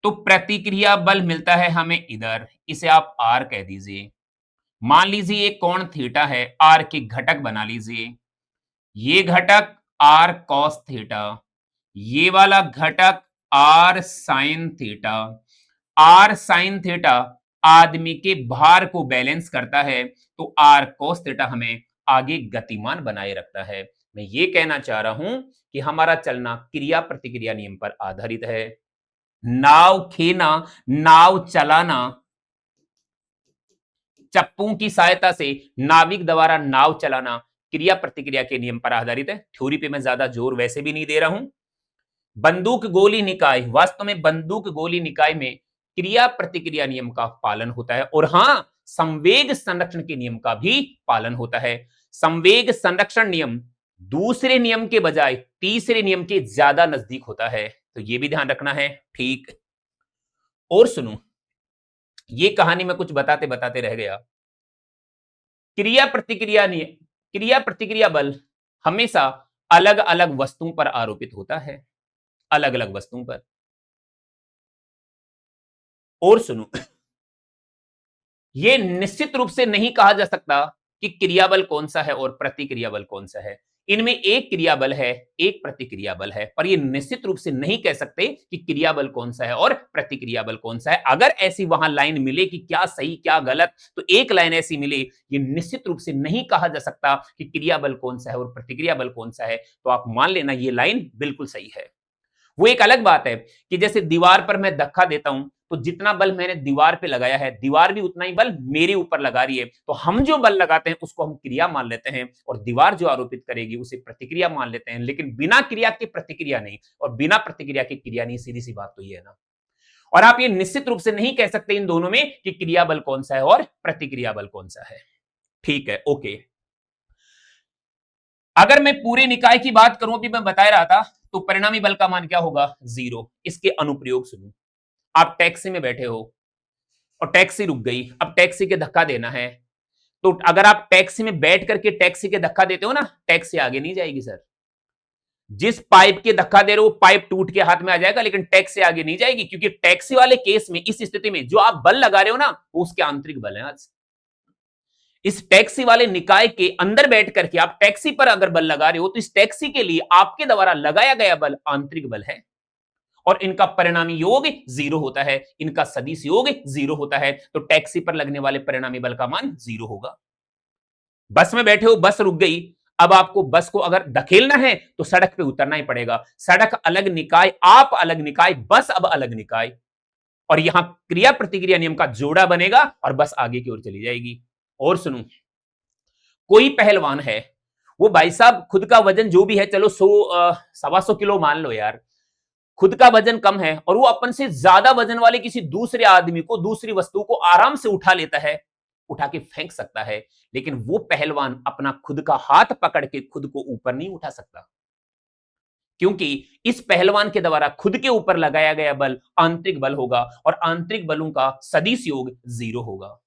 तो प्रतिक्रिया बल मिलता है हमें इधर, इसे आप आर कह दीजिए। मान लीजिए ये कोण थीटा है, आर के घटक बना लीजिए, ये घटक आर कॉस थीटा, ये वाला घटक r sine theta, r sine theta आदमी के भार को बैलेंस करता है, तो आर कोस थीटा हमें आगे गतिमान बनाए रखता है। मैं ये कहना चाह रहा हूं कि हमारा चलना क्रिया प्रतिक्रिया नियम पर आधारित है। नाव खेना, नाव चलाना, चप्पू की सहायता से नाविक द्वारा नाव चलाना क्रिया प्रतिक्रिया के नियम पर आधारित है। थ्योरी पे मैं ज्यादा जोर वैसे भी नहीं दे रहा हूं। बंदूक गोली निकाय, वास्तव में बंदूक गोली निकाय में क्रिया प्रतिक्रिया नियम का पालन होता है, और हां, संवेग संरक्षण के नियम का भी पालन होता है। संवेग संरक्षण नियम दूसरे नियम के बजाय तीसरे नियम के ज्यादा नजदीक होता है, तो यह भी ध्यान रखना है। ठीक, और सुनो, ये कहानी में कुछ बताते बताते रह गया। क्रिया प्रतिक्रिया नियम, क्रिया प्रतिक्रिया बल हमेशा अलग अलग वस्तुओं पर आरोपित होता है, अलग अलग वस्तुओं पर। और सुनो, यह निश्चित रूप से नहीं कहा जा सकता कि क्रियाबल कौन सा है और प्रतिक्रिया बल कौन सा है। इनमें एक क्रियाबल है, एक प्रतिक्रिया बल है, पर यह निश्चित रूप से नहीं कह सकते कि क्रियाबल कौन सा है और प्रतिक्रिया बल कौन सा है। अगर ऐसी वहां लाइन मिले कि क्या सही क्या गलत, तो एक लाइन ऐसी मिले, ये निश्चित रूप से नहीं कहा जा सकता कि क्रियाबल कौन सा है और प्रतिक्रिया बल कौन सा है, तो आप मान लेना ये लाइन बिल्कुल सही है। वो एक अलग बात है कि जैसे दीवार पर मैं धक्का देता हूं, तो जितना बल मैंने दीवार पे लगाया है, दीवार भी उतना ही बल मेरे ऊपर लगा रही है, तो हम जो बल लगाते हैं उसको हम क्रिया मान लेते हैं, और दीवार जो आरोपित करेगी उसे प्रतिक्रिया मान लेते हैं। लेकिन बिना क्रिया के प्रतिक्रिया नहीं, और बिना प्रतिक्रिया की क्रिया नहीं, सीधी सी बात तो ये है ना। और आप ये निश्चित रूप से नहीं कह सकते इन दोनों में कि क्रिया बल कौन सा है और प्रतिक्रिया बल कौन सा है। ठीक है, ओके। अगर मैं पूरे निकाय की बात करूं, अभी मैं बता रहा था, तो परिणामी बल का मान क्या होगा? 0। इसके अनुप्रयोग सुनो। आप टैक्सी में बैठे हो और टैक्सी रुक गई, अब टैक्सी के धक्का देना है, तो अगर आप टैक्सी में बैठ करके टैक्सी के धक्का देते हो ना, टैक्सी आगे नहीं जाएगी सर। जिस पाइप के धक्का दे रहे हो, पाइप टूट के हाथ में आ जाएगा, लेकिन टैक्सी आगे नहीं जाएगी, क्योंकि टैक्सी वाले केस में, इस स्थिति में जो आप बल लगा रहे हो ना, वो उसके आंतरिक बल है। आज इस टैक्सी वाले निकाय के अंदर बैठ करके आप टैक्सी पर अगर बल लगा रहे हो, तो इस टैक्सी के लिए आपके द्वारा लगाया गया बल आंतरिक बल है, और इनका परिणामी योग 0 होता है, इनका सदिश योग 0 होता है, तो टैक्सी पर लगने वाले परिणामी बल का मान 0 होगा। बस में बैठे हो, बस रुक गई, अब आपको बस को अगर धकेलना है तो सड़क पे उतरना ही पड़ेगा। सड़क अलग निकाय, आप अलग निकाय, बस अब अलग निकाय, और यहां क्रिया प्रतिक्रिया नियम का जोड़ा बनेगा और बस आगे की ओर चली जाएगी। और सुनो, कोई पहलवान है, वो भाई साहब खुद का वजन जो भी है, चलो 100-125 किलो मान लो यार, खुद का वजन कम है, और वो अपन से ज्यादा वजन वाले किसी दूसरे आदमी को, दूसरी वस्तु को आराम से उठा लेता है, उठा के फेंक सकता है, लेकिन वो पहलवान अपना खुद का हाथ पकड़ के खुद को ऊपर नहीं उठा सकता, क्योंकि इस पहलवान के द्वारा खुद के ऊपर लगाया गया बल आंतरिक बल होगा, और आंतरिक बलों का सदिश योग 0 होगा।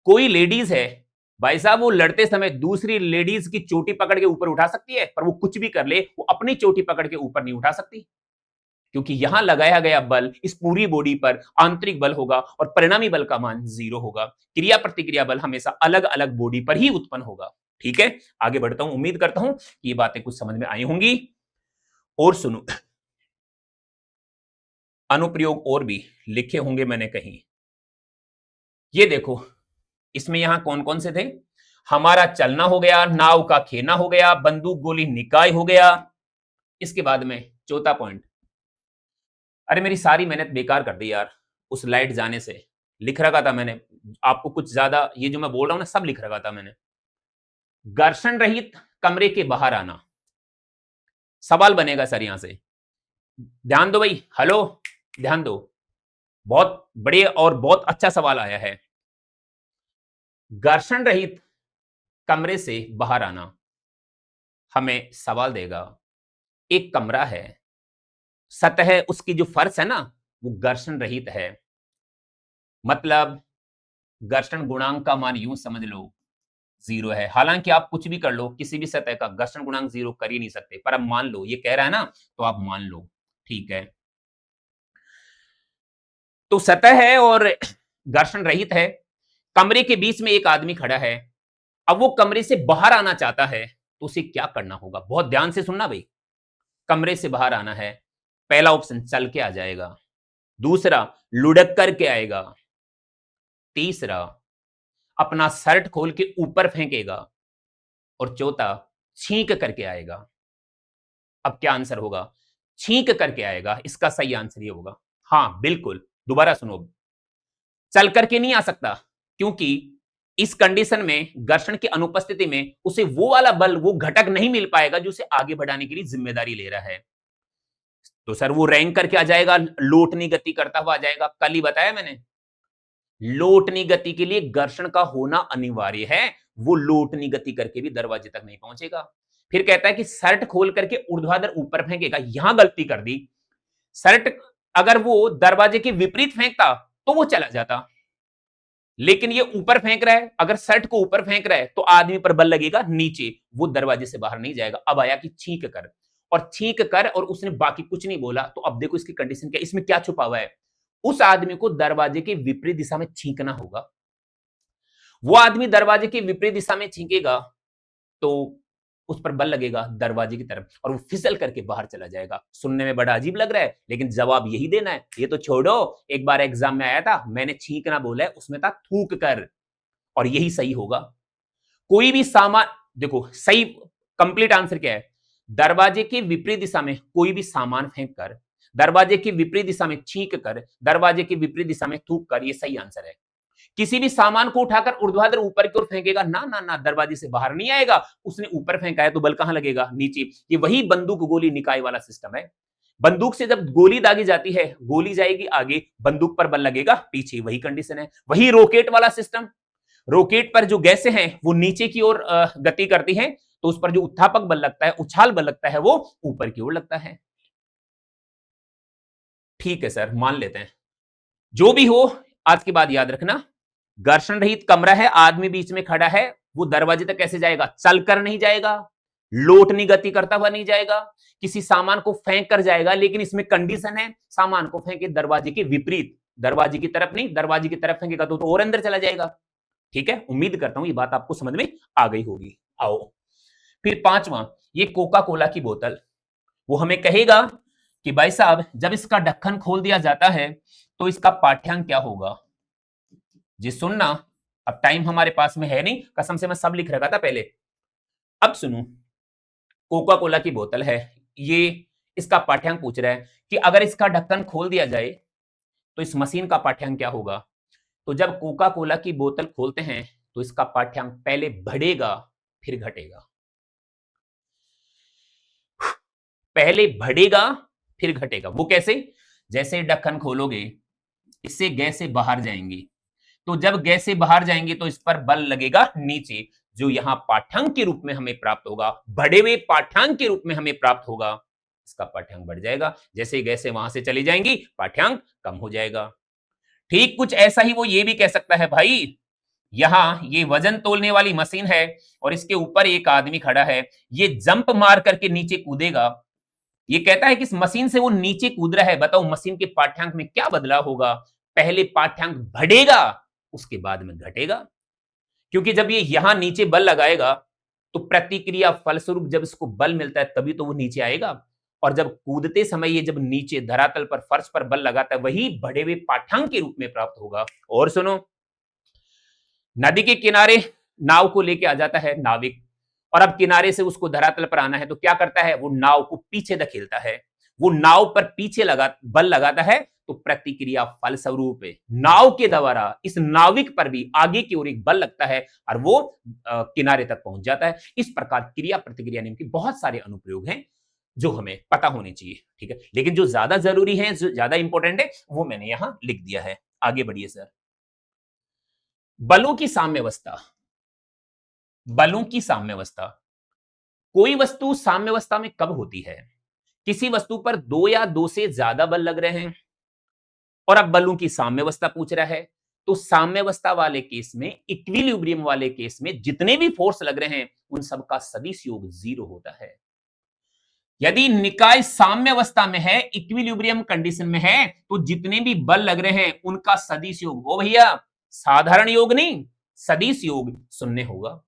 कोई लेडीज है भाई साहब, वो लड़ते समय दूसरी लेडीज की चोटी पकड़ के ऊपर उठा सकती है, पर वो कुछ भी कर ले, वो अपनी चोटी पकड़ के ऊपर नहीं उठा सकती, क्योंकि यहां लगाया गया बल इस पूरी बॉडी पर आंतरिक बल होगा, और परिणामी बल का मान 0 होगा। क्रिया प्रतिक्रिया बल हमेशा अलग अलग बॉडी पर ही उत्पन्न होगा। ठीक है, आगे बढ़ता हूं, उम्मीद करता हूं कि ये बातें कुछ समझ में आई होंगी। और सुनो, अनुप्रयोग और भी लिखे होंगे मैंने कहीं, ये देखो, इसमें यहां कौन कौन से थे? हमारा चलना हो गया, नाव का खेना हो गया, बंदूक गोली निकाय हो गया। इसके बाद में चौथा पॉइंट, अरे मेरी सारी मेहनत बेकार कर दी यार, उस लाइट जाने से। लिख रखा था मैंने, आपको कुछ ज्यादा, ये जो मैं बोल रहा हूं ना, सब लिख रखा था मैंने। घर्षण रहित कमरे के बाहर आना, सवाल बनेगा सर यहां से। ध्यान दो भाई, हेलो, ध्यान दो, बहुत बड़े और बहुत अच्छा सवाल आया है। घर्षण रहित कमरे से बाहर आना, हमें सवाल देगा, एक कमरा है, सतह उसकी जो फर्श है ना, वो घर्षण रहित है, मतलब घर्षण गुणांक का मान यूं समझ लो 0 है। हालांकि आप कुछ भी कर लो, किसी भी सतह का घर्षण गुणांक 0 कर ही नहीं सकते, पर अब मान लो, ये कह रहा है ना, तो आप मान लो। ठीक है, तो सतह है और घर्षण रहित है, कमरे के बीच में एक आदमी खड़ा है, अब वो कमरे से बाहर आना चाहता है, तो उसे क्या करना होगा? बहुत ध्यान से सुनना भाई। कमरे से बाहर आना है, पहला ऑप्शन चल के आ जाएगा, दूसरा लुढ़क करके आएगा, तीसरा अपना शर्ट खोल के ऊपर फेंकेगा और चौथा छींक करके आएगा। अब क्या आंसर होगा? छींक करके आएगा, इसका सही आंसर ये होगा। हाँ बिल्कुल, दोबारा सुनो, चल करके नहीं आ सकता, क्योंकि इस कंडीशन में घर्षण की अनुपस्थिति में उसे वो वाला बल, वो घटक नहीं मिल पाएगा जो उसे आगे बढ़ाने के लिए जिम्मेदारी ले रहा है। तो सर वो रैंक करके आ जाएगा, लोटनी गति करता हुआ आ जाएगा। कल ही बताया मैंने, लोटनी गति के लिए घर्षण का होना अनिवार्य है, वो लोटनी गति करके भी दरवाजे तक नहीं पहुंचेगा। फिर कहता है कि शर्ट खोल करके ऊर्ध्वाधर ऊपर फेंकेगा, यहां गलती कर दी। शर्ट अगर वो दरवाजे के विपरीत फेंकता तो वो चला जाता, लेकिन ये ऊपर फेंक रहा है, अगर शर्ट को ऊपर फेंक रहा है तो आदमी पर बल लगेगा नीचे, वो दरवाजे से बाहर नहीं जाएगा। अब आया कि छींक कर, और छींक कर, और उसने बाकी कुछ नहीं बोला। तो अब देखो इसकी कंडीशन क्या, इसमें क्या छुपा हुआ है? उस आदमी को दरवाजे के विपरीत दिशा में छींकना होगा। वो आदमी दरवाजे के विपरीत दिशा में छींकेगा तो उस पर बल लगेगा दरवाजे की तरफ, और वो फिसल करके बाहर चला जाएगा। सुनने में बड़ा अजीब लग रहा है, लेकिन जवाब यही देना है। ये तो छोड़ो, एक बार एग्जाम में आया था, मैंने छींकना बोला है, उसमें था थूक कर, और यही सही होगा। कोई भी सामान, देखो सही कंप्लीट आंसर क्या है? दरवाजे के विपरीत दिशा में कोई भी सामान फेंक कर, दरवाजे के विपरीत दिशा में छींक कर, दरवाजे के विपरीत दिशा में थूक कर, ये सही आंसर है। किसी भी सामान को उठाकर ऊर्ध्वाधर ऊपर की ओर फेंकेगा, ना ना ना, दरवाजे से बाहर नहीं आएगा। उसने ऊपर फेंका है तो बल कहां लगेगा? नीचे। ये वही बंदूक गोली निकाय वाला सिस्टम है। बंदूक से जब गोली दागी जाती है, गोली जाएगी आगे, बंदूक पर बल लगेगा पीछे, वही कंडीशन है। वही रॉकेट वाला सिस्टम, रॉकेट पर जो गैसें हैं वो नीचे की ओर गति करती हैं, तो उस पर जो उत्थापक बल लगता है, उछाल बल लगता है, वो ऊपर की ओर लगता है। ठीक है सर, मान लेते हैं। जो भी हो, आज के बाद याद रखना, घर्षण रहित कमरा है, आदमी बीच में खड़ा है, वो दरवाजे तक कैसे जाएगा? चलकर नहीं जाएगा, लोटनी गति करता हुआ नहीं जाएगा, किसी सामान को फेंक कर जाएगा। लेकिन इसमें कंडीशन है, सामान को फेंके दरवाजे के विपरीत, दरवाजे की तरफ नहीं, दरवाजे की तरफ फेंकेगा तो और अंदर चला जाएगा। ठीक है, उम्मीद करता हूं ये बात आपको समझ में आ गई होगी। आओ फिर पांचवा, ये कोका कोला की बोतल, वो हमें कहेगा कि भाई साहब जब इसका ढक्कन खोल दिया जाता है तो इसका पाठ्यांक क्या होगा? जी सुनना, अब टाइम हमारे पास में है नहीं, कसम से मैं सब लिख रखा था पहले। अब सुनो, कोका कोला की बोतल है ये, इसका पाठ्यांक पूछ रहा है कि अगर इसका ढक्कन खोल दिया जाए तो इस मशीन का पाठ्यांक क्या होगा? तो जब कोका कोला की बोतल खोलते हैं तो इसका पाठ्यांक पहले बढ़ेगा फिर घटेगा, पहले बढ़ेगा फिर घटेगा। वो कैसे? जैसे ढक्कन खोलोगे, इससे गैसें बाहर जाएंगी, तो जब गैसें बाहर जाएंगी तो इस पर बल लगेगा नीचे, जो यहां पाठ्यांक के रूप में हमें प्राप्त होगा, बढ़े हुए पाठ्यांक के रूप में हमें प्राप्त होगा। इसका पाठ्यांक बढ़ जाएगा, जैसे ही गैसें वहां से चली जाएंगी पाठ्यांक कम हो जाएगा। ठीक कुछ ऐसा ही वो ये भी कह सकता है, भाई यहां ये वजन तोलने वाली मशीन है और इसके ऊपर एक आदमी खड़ा है, ये जंप मार करके नीचे कूदेगा। ये कहता है कि इस मशीन से वो नीचे कूद रहा है, बताओ मशीन के पाठ्यांक में क्या बदलाव होगा? पहले पाठ्यांक बढ़ेगा, उसके बाद में घटेगा, क्योंकि जब ये यहां नीचे बल लगाएगा तो प्रतिक्रिया फलस्वरूप जब इसको बल मिलता है तभी तो वो नीचे आएगा, और जब कूदते समय ये जब नीचे धरातल पर, फर्श पर बल लगाता है, वही बढ़े हुए पाठ्यांक के रूप में प्राप्त होगा। और सुनो, नदी के किनारे नाव को लेके आ जाता है नाविक, और अब किनारे से उसको धरातल पर आना है तो क्या करता है? वो नाव को पीछे धकेलता है, वो नाव पर पीछे बल लगाता है, तो प्रतिक्रिया फलस्वरूप नाव के द्वारा इस नाविक पर भी आगे की ओर एक बल लगता है और वो किनारे तक पहुंच जाता है। इस प्रकार क्रिया प्रतिक्रिया नियम के बहुत सारे अनुप्रयोग हैं जो हमें पता होने चाहिए। ठीक है, लेकिन जो ज्यादा जरूरी है, जो ज्यादा इंपॉर्टेंट है, वो मैंने यहां लिख दिया है। आगे बढ़िए सर। बलों की साम्यावस्था, बलों की साम्यावस्था, कोई वस्तु साम्यावस्था में कब होती है? किसी वस्तु पर दो या दो से ज्यादा बल लग रहे हैं और अब बलों की साम्यावस्था पूछ रहा है, तो साम्यावस्था वाले केस में, इक्विलिब्रियम वाले केस में जितने भी फोर्स लग रहे हैं उन सबका सदिश योग 0 होता है। यदि निकाय साम्यावस्था में है, इक्विलिब्रियम कंडीशन में है, तो जितने भी बल लग रहे हैं उनका सदिश योग, वो भैया साधारण योग नहीं, सदिश योग 0 होगा।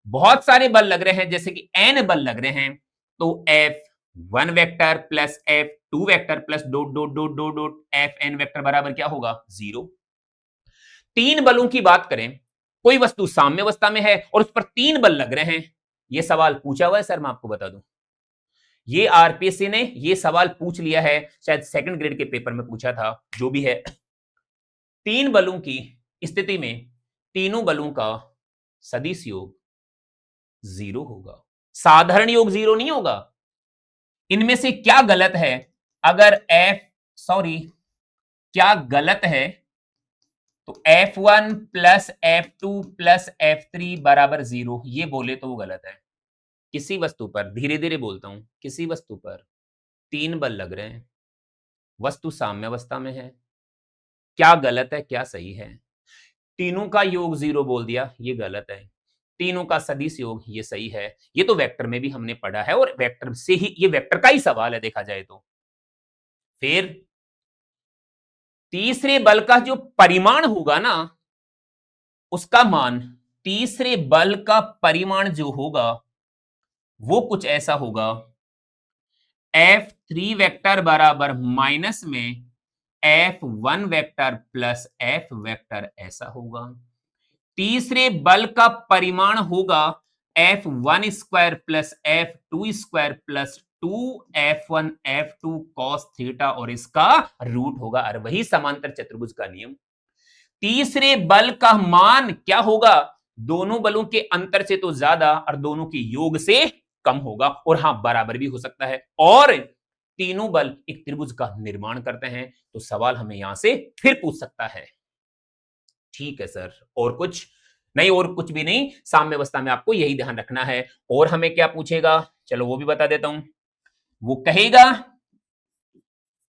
बहुत सारे बल लग रहे हैं, जैसे कि n बल लग रहे हैं, तो F 1 vector plus f 2 vector plus dot dot dot dot dot f n vector बराबर क्या होगा 0। तीन बलों की बात करें, कोई वस्तु साम्यावस्था में है और उस पर तीन बल लग रहे हैं। यह सवाल पूछा हुआ है सर, मैं आपको बता दूं, ये आरपीएससी ने ये सवाल पूछ लिया है, शायद सेकंड ग्रेड के पेपर में पूछा था, जो भी है। तीन बलों की स्थिति में तीनों बलों का सदिश योग 0 होगा, साधारण योग 0 नहीं होगा। इनमें से क्या गलत है? अगर एफ सॉरी क्या गलत है तो F1 plus F2 plus F3 बराबर 0, ये बोले तो वो गलत है। किसी वस्तु पर, धीरे धीरे बोलता हूं, किसी वस्तु पर तीन बल लग रहे हैं, वस्तु साम्यावस्था में है, क्या गलत है क्या सही है? तीनों का योग 0 बोल दिया, ये गलत है। तीनों का सदिश योग, ये सही है। ये तो वेक्टर में भी हमने पढ़ा है और वेक्टर से ही, ये वेक्टर का ही सवाल है देखा जाए तो। फिर तीसरे बल का जो परिमाण होगा ना, उसका मान, तीसरे बल का परिमाण जो होगा वो कुछ ऐसा होगा, F3 वेक्टर बराबर माइनस में F1 vector plus F vector, ऐसा होगा। तीसरे बल का परिमाण होगा F1 square plus F2 square plus 2F1 F2 cos theta और इसका रूट होगा, और वही समांतर चतुर्भुज का नियम। तीसरे बल का मान क्या होगा? दोनों बलों के अंतर से तो ज्यादा और दोनों के योग से कम होगा, और हां बराबर भी हो सकता है। और तीनों बल एक त्रिभुज का निर्माण करते हैं, तो सवाल हमें यहां से फिर पूछ सकता है। ठीक है सर, और कुछ नहीं? और कुछ भी नहीं, साम्यावस्था में आपको यही ध्यान रखना है। और हमें क्या पूछेगा, चलो वो भी बता देता हूं। वो कहेगा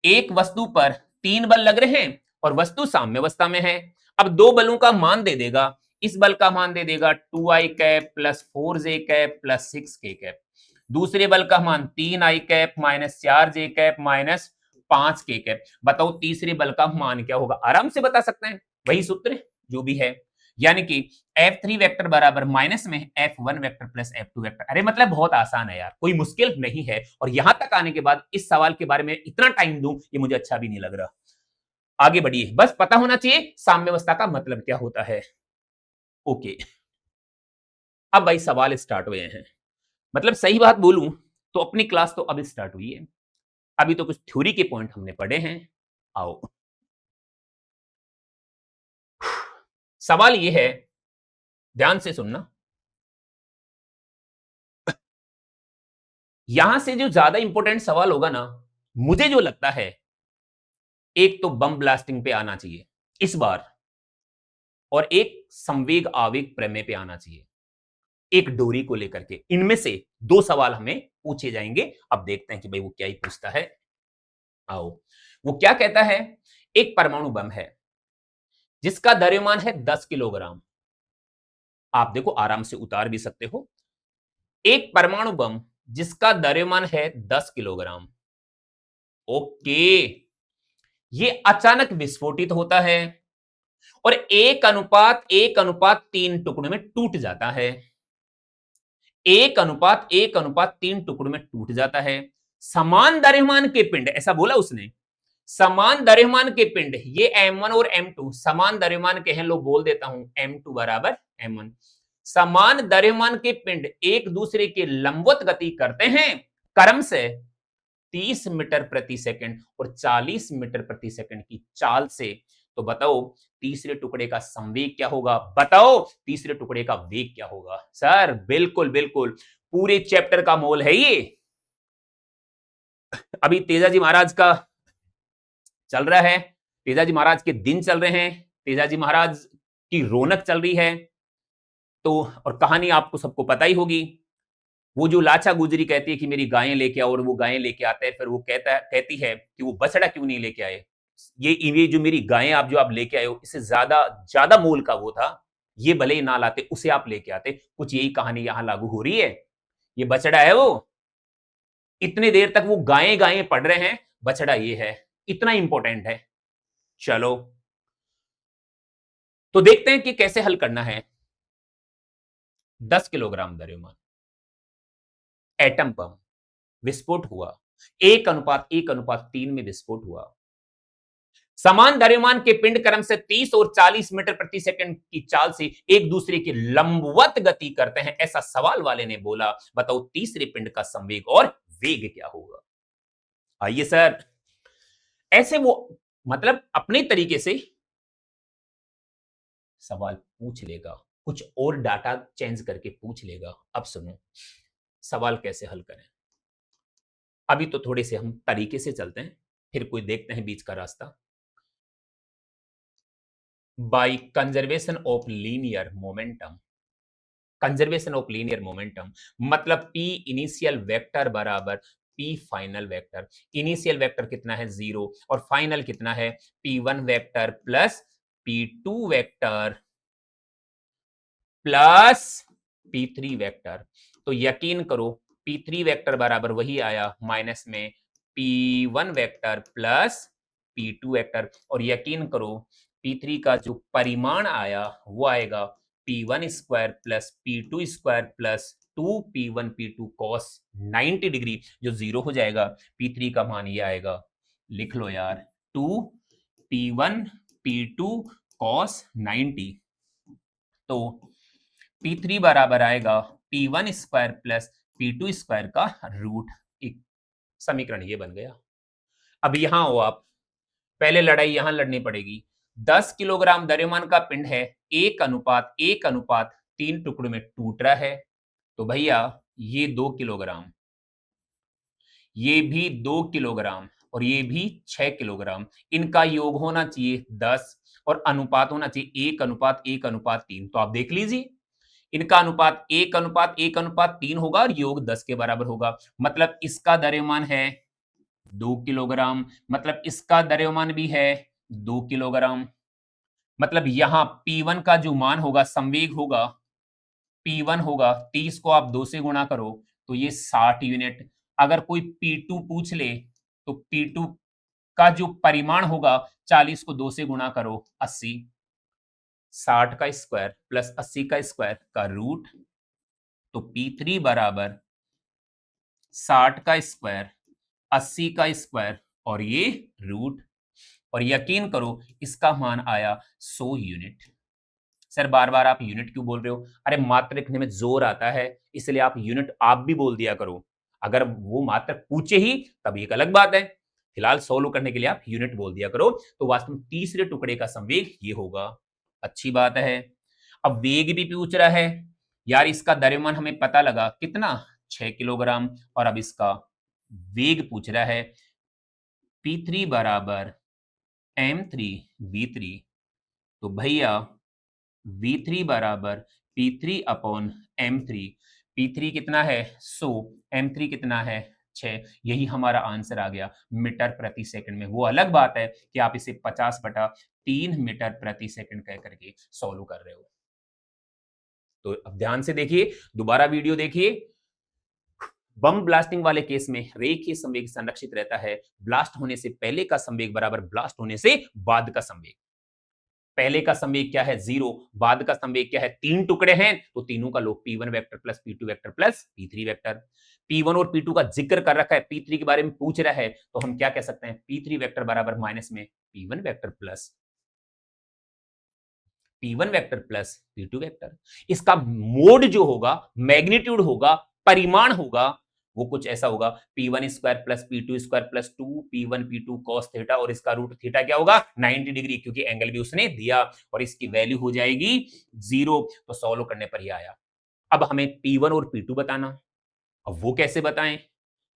एक वस्तु पर तीन बल लग रहे हैं और वस्तु साम्यावस्था में है। अब दो बलों का मान दे देगा, इस बल का मान दे देगा 2i cap plus 4j cap plus 6k cap, दूसरे बल का मान 3i cap minus 4j cap minus 5k cap. बताओ तीसरे बल का मान क्या होगा? आराम से बता सकते हैं, वही सूत्र जो भी है, यानी कि F3 वेक्टर बराबर माइनस में F1 vector plus F2 vector. अरे मतलब बहुत आसान है यार, कोई मुश्किल नहीं है। और यहां तक आने के बाद इस सवाल के बारे में इतना टाइम दूं, ये मुझे अच्छा भी नहीं लग रहा। आगे बढ़िए, बस पता होना चाहिए साम्यावस्था का मतलब क्या होता है। ओके, अब भाई सवाल स्टार्ट हुए हैं। मतलब सही बात बोलूं तो अपनी क्लास तो अभी स्टार्ट हुई है, अभी तो कुछ थ्योरी के पॉइंट हमने पढ़े हैं। आओ, सवाल ये है, ध्यान से सुनना। यहां से जो ज्यादा इंपॉर्टेंट सवाल होगा ना, मुझे जो लगता है, एक तो बम ब्लास्टिंग पे आना चाहिए इस बार, और एक संवेग आवेग प्रमेय पे आना चाहिए, एक डोरी को लेकर के। इनमें से दो सवाल हमें पूछे जाएंगे। अब देखते हैं कि भाई वो क्या ही पूछता है। आओ, वो क्या कहता है, एक परमाणु बम है जिसका द्रव्यमान है 10 किलोग्राम। आप देखो आराम से उतार भी सकते हो। एक परमाणु बम जिसका द्रव्यमान है 10 किलोग्राम। ओके, ये अचानक विस्फोटित होता है और एक अनुपात तीन टुकड़ों में टूट जाता है। एक अनुपात तीन टुकड़ों में टूट जाता है। समान द्रव्यमान के पिंड, ऐसा बोला उसने, समान द्रव्यमान के पिंड, ये M1 और M2 समान द्रव्यमान के हैं, लो बोल देता हूं M2 बराबर M1। समान द्रव्यमान के पिंड एक दूसरे के लंबवत गति करते हैं क्रम से 30 मीटर प्रति सेकंड और 40 मीटर प्रति सेकंड की चाल से। तो बताओ तीसरे टुकड़े का संवेग क्या होगा? बताओ तीसरे टुकड़े का वेग क्या होगा? सर बिल्कुल बिल्कुल, पूरे चैप्टर का मोल है ये। अभी तेजाजी महाराज का चल रहा है, तेजाजी महाराज के दिन चल रहे हैं, तेजाजी महाराज की रौनक चल रही है। तो और कहानी आपको सबको पता ही होगी, वो जो लाचा गुजरी कहती है कि मेरी गायें लेके आओ, और वो गायें लेके आता है, फिर वो कहती है कि वो बछड़ा क्यों नहीं लेके आए? ये जो मेरी गायें आप जो आप लेके आए हो, इससे ज्यादा ज्यादा मोल का वो था, ये भले ही ना लाते, उसे आप लेके आते। कुछ यही कहानी यहां लागू हो रही है। ये बछड़ा है वो, इतने देर तक वो गायें गायें पढ़ रहे हैं, बछड़ा ये है, इतना इंपॉर्टेंट है। चलो, तो देखते हैं कि कैसे हल करना है। 10 किलोग्राम द्रव्यमान, एटम बम, विस्फोट हुआ, 1:1:3 में विस्फोट हुआ। समान द्रव्यमान के पिंड क्रम से 30 और 40 मीटर प्रति सेकंड की चाल से एक दूसरे की लंबवत गति करते हैं, ऐसा सवाल वाले ने बोला। बताओ तीसरे पिंड का संवेग और वेग क्या होगा? आइए सर, ऐसे वो मतलब अपने तरीके से सवाल पूछ लेगा, कुछ और डाटा चेंज करके पूछ लेगा। अब सुनो सवाल कैसे हल करें। अभी तो थोड़े से हम तरीके से चलते हैं, फिर कोई देखते हैं बीच का रास्ता। By conservation of linear momentum, conservation of linear momentum मतलब P इनिशियल वेक्टर बराबर P final vector. Initial vector कितना है 0 और फाइनल कितना है P1 vector plus P2 vector plus P3 vector. तो यकीन करो P3 वेक्टर बराबर वही आया माइनस में P1 vector plus P2 vector, और यकीन करो P3 का जो परिमाण आया वो आएगा P1 square plus P2 square plus 2P1 P2 cos 90 degree, जो जीरो हो जाएगा। P3 का मान ये आएगा, लिख लो यार, 2P1 P2 cos 90। तो P3 बराबर आएगा P1 square plus P2 square का रूट। एक समीकरण ये बन गया। अब यहां हो आप, पहले लड़ाई यहां लड़नी पड़ेगी। 10 किलोग्राम द्रव्यमान का पिंड है, 1:1:3 टुकड़ों में टूट रहा है। तो भैया ये 2 किलोग्राम, ये भी 2 किलोग्राम और ये भी 6 किलोग्राम, इनका योग होना चाहिए 10 और अनुपात होना चाहिए 1:1:3। तो आप देख लीजिए इनका अनुपात 1:1:3 होगा और योग 10 के बराबर होगा। मतलब इसका द्रव्यमान है 2 किलोग्राम, मतलब इसका द्रव्यमान भी है 2 किलोग्राम। मतलब यहां P1 का जो मान होगा, संवेग होगा, P1 होगा 30 को आप 2 से गुणा करो तो ये 60 यूनिट। अगर कोई P2 पूछ ले तो P2 का जो परिमाण होगा 40 को 2 से गुणा करो 80, 60 का स्क्वायर प्लस 80 का स्क्वायर का रूट। तो P3 बराबर 60 का स्क्वायर 80 का स्क्वायर और ये रूट, और यकीन करो इसका मान आया 100 यूनिट। सर बार बार आप यूनिट क्यों बोल रहे हो? अरे मात्रक लिखने में जोर आता है, इसलिए आप यूनिट आप भी बोल दिया करो। अगर वो मात्रक पूछे ही तब एक अलग बात है, फिलहाल सोल्व करने के लिए आप यूनिट बोल दिया करो। तो वास्तव में तीसरे टुकड़े का संवेग ये होगा। अच्छी बात है। अब वेग भी पूछ रहा है यार, इसका द्रव्यमान हमें पता लगा कितना 6 किलोग्राम, और अब इसका वेग पूछ रहा है P3 बराबर m3v3। तो भैया V3 बराबर P3 अपॉन M3। P3 कितना है 100, M3 कितना है 6। यही हमारा आंसर आ गया मीटर प्रति सेकंड में। वो अलग बात है कि आप इसे 50/3 मीटर प्रति सेकंड कह करके सॉल्व कर रहे हो। तो अब ध्यान से देखिए, दोबारा वीडियो देखिए। बम ब्लास्टिंग वाले केस में रेखीय संवेग संरक्षित रहता है। ब्लास्ट होने से पहले का संवेग बराबर ब्लास्ट होने से बाद का संवेग। पहले का संवेग क्या है 0, बाद का संवेग क्या है, 3 टुकड़े हैं तो तीनों का योग P1 vector plus P2 vector plus P3 vector. P1 और P2 का जिक्र कर रखा है, P3 के बारे में पूछ रहा है, तो हम क्या कह सकते हैं P3 वेक्टर बराबर माइनस में P1 vector plus P1 vector plus P2 vector. इसका मोड जो होगा, मैग्नीट्यूड होगा, परिमाण होगा, वो कुछ ऐसा होगा P1 square plus P2 square plus 2P1 P2 cos theta, और इसका रूट थीटा क्या होगा 90 डिग्री, क्योंकि एंगल भी उसने दिया, और इसकी वैल्यू हो जाएगी 0। तो सॉल्व करने पर ही आया। अब हमें P1 और P2 बताना। अब वो कैसे बताएं?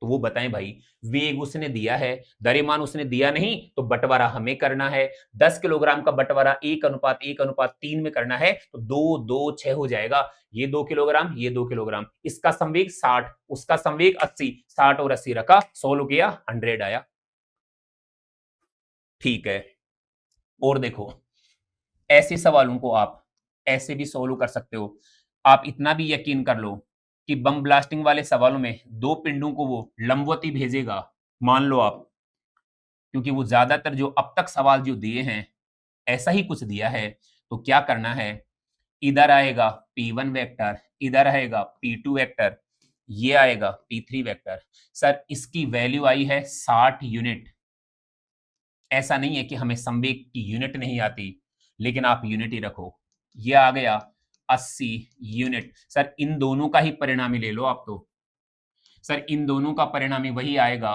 तो वो बताएं भाई, वेग उसने दिया है, द्रव्यमान उसने दिया नहीं, तो बंटवारा हमें करना है। 10 किलोग्राम का बंटवारा 1:1:3 में करना है, तो 2 2 6 हो जाएगा। ये 2 किलोग्राम, ये 2 किलोग्राम, इसका संवेग 60, उसका संवेग 80, 60 और 80 रखा, सोल्व किया 100 आया। ठीक है, और देखो ऐसे सवालों को आप ऐसे भी सोल्व कर सकते हो। आप इतना भी यकीन कर लो कि बम ब्लास्टिंग वाले सवालों में 2 पिंडों को वो लंबवती भेजेगा, मान लो आप, क्योंकि वो ज्यादातर जो अब तक सवाल जो दिए हैं ऐसा ही कुछ दिया है। तो क्या करना है, इधर आएगा P1 वेक्टर, इधर आएगा P2 वेक्टर, ये आएगा P3 वेक्टर। सर इसकी वैल्यू आई है 60 यूनिट। ऐसा नहीं है कि हमें संवेग की यूनिट नहीं आती, लेकिन आप यूनिट ही रखो। ये आ गया 80 यूनिट। सर इन दोनों का ही परिणामी ले लो आप तो। सर इन दोनों का परिणामी वही आएगा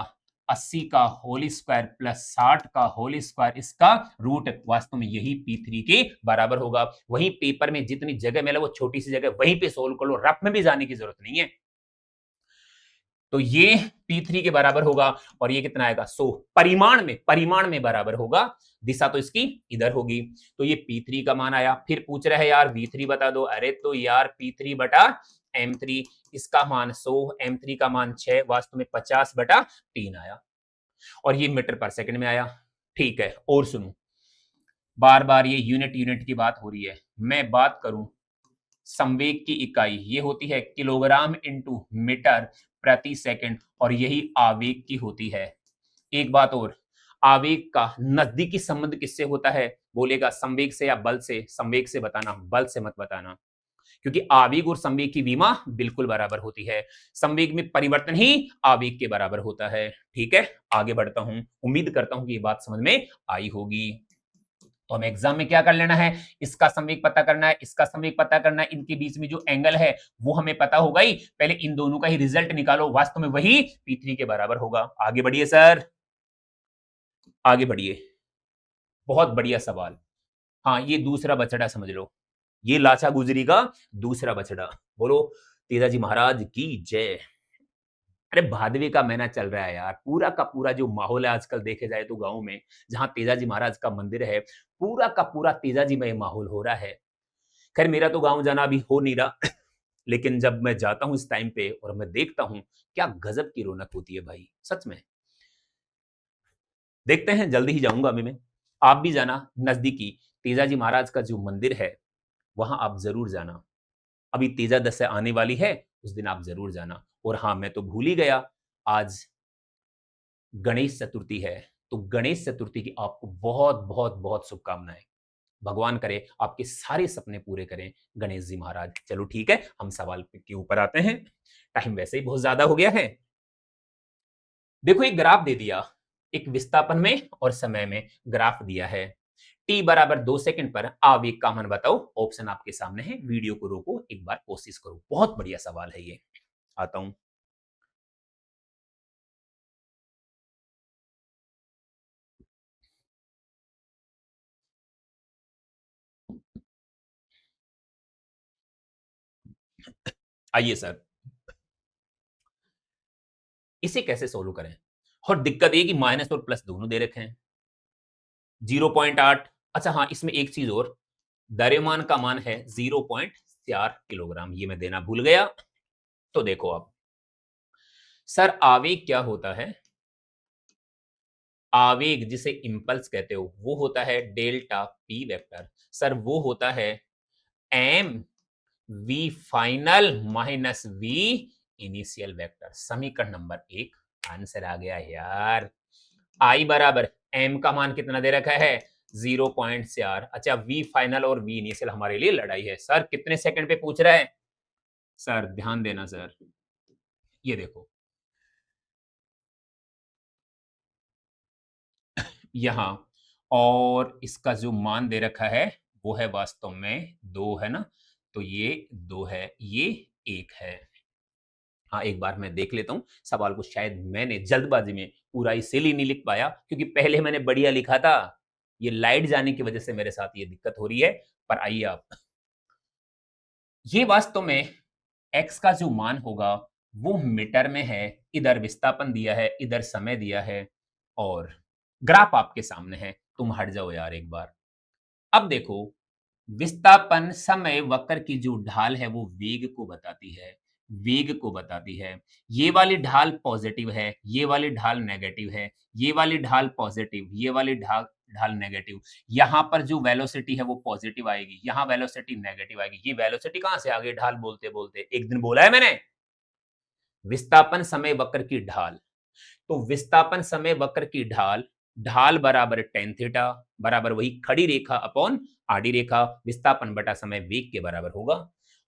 80 का होल स्क्वायर प्लस 60 का होल स्क्वायर, इसका रूट वास्तव में यही P3 के बराबर होगा। वही पेपर में जितनी जगह मिले वो छोटी सी जगह वहीं पे सोल्व कर लो, रफ में भी जाने की जरूरत नहीं है। तो ये P3 के बराबर होगा और ये कितना आएगा 100। परिमाण में बराबर होगा, दिशा तो इसकी इधर होगी। तो ये P3 का मान आया। फिर पूछ रहे हैं यार V3 बता दो। अरे तो यार P3 बटा M3, इसका मान 100, M3 का मान 6, वास्तव में 50 बटा 3 आया और ये मीटर पर सेकंड में आया। ठीक है, और सुनो, बार बार ये यूनिट यूनिट की बात हो रही है। मैं बात करूं संवेग की इकाई, ये होती है किलोग्राम इंटू मीटर प्रति सेकंड और यही आवेग की होती है। एक बात और, आवेग का नजदीकी संबंध किससे होता है? बोलेगा संवेग से या बल से? संवेग से बताना, बल से मत बताना, क्योंकि आवेग और संवेग की विमा बिल्कुल बराबर होती है। संवेग में परिवर्तन ही आवेग के बराबर होता है। ठीक है, आगे बढ़ता हूं। उम्मीद करता हूं कि ये बात समझ में आई होगी। तो हमें एग्जाम में क्या कर लेना है, इसका संवेग पता करना है, इसका संवेग पता करना है, इनके बीच में जो एंगल है वो हमें पता होगा ही। पहले इन दोनों का ही रिजल्ट निकालो, वास्तव में वही P3 के बराबर होगा। आगे बढ़िए सर, आगे बढ़िए। बहुत बढ़िया सवाल। हाँ, ये दूसरा बछड़ा समझ लो, ये लाचा गुजरी का दूसरा बछड़ा। बोलो तेजाजी महाराज की जय। अरे भादवे का महीना चल रहा है यार, पूरा का पूरा जो माहौल है आजकल देखे जाए तो गांव में जहां तेजाजी महाराज का मंदिर है, पूरा का पूरा तेजाजी में माहौल हो रहा है। खैर मेरा तो गांव जाना अभी हो नहीं रहा लेकिन जब मैं जाता हूं इस टाइम पे और मैं देखता हूं, क्या गजब की रौनक होती है भाई, सच में। देखते हैं, जल्दी ही जाऊंगा अभी मैं। आप भी जाना, नजदीकी तेजाजी महाराज का जो मंदिर है वहां आप जरूर जाना। अभी तेजा दशा आने वाली है, उस दिन आप जरूर जाना। और हाँ, मैं तो भूल ही गया, आज गणेश चतुर्थी है। तो गणेश चतुर्थी की आपको बहुत बहुत बहुत शुभकामनाएं। भगवान करे आपके सारे सपने पूरे करें गणेश जी महाराज। चलो ठीक है, हम सवाल के ऊपर आते हैं, टाइम वैसे ही बहुत ज्यादा हो गया है। देखो एक ग्राफ दे दिया, एक विस्थापन में और समय में ग्राफ दिया है। t बराबर 2 सेकंड पर आवेग का मान बताओ। ऑप्शन आपके सामने है, वीडियो को रोको, एक बार कोशिश करो। बहुत बढ़िया सवाल है ये। आता हूं। आइए सर, इसे कैसे सोल्व करें? और दिक्कत ये कि माइनस और प्लस दोनों दे रखे हैं। 0.8। अच्छा हाँ, इसमें एक चीज और, द्रव्यमान का मान है 0.4 किलोग्राम, ये मैं देना भूल गया। तो देखो आप, सर आवेग क्या होता है? आवेग जिसे इंपल्स कहते हो वो होता है डेल्टा पी वेक्टर। सर वो होता है m v final minus v initial vector. समीकरण नंबर 1 आंसर आ गया यार। आई बराबर एम का मान कितना दे रखा है 0.4। अच्छा, वी फाइनल और वी इनिशियल हमारे लिए लड़ाई है। सर कितने सेकंड पे पूछ रहा है? सर ध्यान देना सर, ये देखो यहां, और इसका जो मान दे रखा है वो है वास्तव में 2 है ना, तो ये 2 है, ये 1 है। हाँ, एक बार मैं देख लेता हूँ सवाल को, शायद मैंने जल्दबाजी में पूरा इसीलिए नहीं लिख पाया क्योंकि पहले मैंने बढ़िया लिखा था। ये लाइट जाने की वजह से मेरे साथ ये दिक्कत हो रही है। पर आइए आप, ये वास्तव में x का जो मान होगा वो मीटर में है, इधर विस्थापन दिया है, इधर समय दिया है और ग्राफ आपके सामने है। तुम हट जाओ यार एक बार। अब देखो, विस्थापन समय वक्र की जो ढाल है वो वेग को बताती है, वेग को बताती है। ये वाली ढाल पॉजिटिव है, ये वाली ढाल नेगेटिव है, ये वाली ढाल पॉजिटिव, ये वाली ढाल ढाल नेगेटिव। यहाँ पर जो वेलोसिटी है वो पॉजिटिव आएगी, यहाँ वेलोसिटी नेगेटिव आएगी। ये वेलोसिटी कहाँ से आ गई ढाल बोलते बोलते? एक दिन बोला है मैंने, विस्थापन समय वक्र की ढाल। तो विस्थापन समय वक्र की ढाल, ढाल बराबर टेन थीटा बराबर वही खड़ी रेखा अपॉन आड़ी रेखा, विस्थापन बटा समय वेग के बराबर होगा।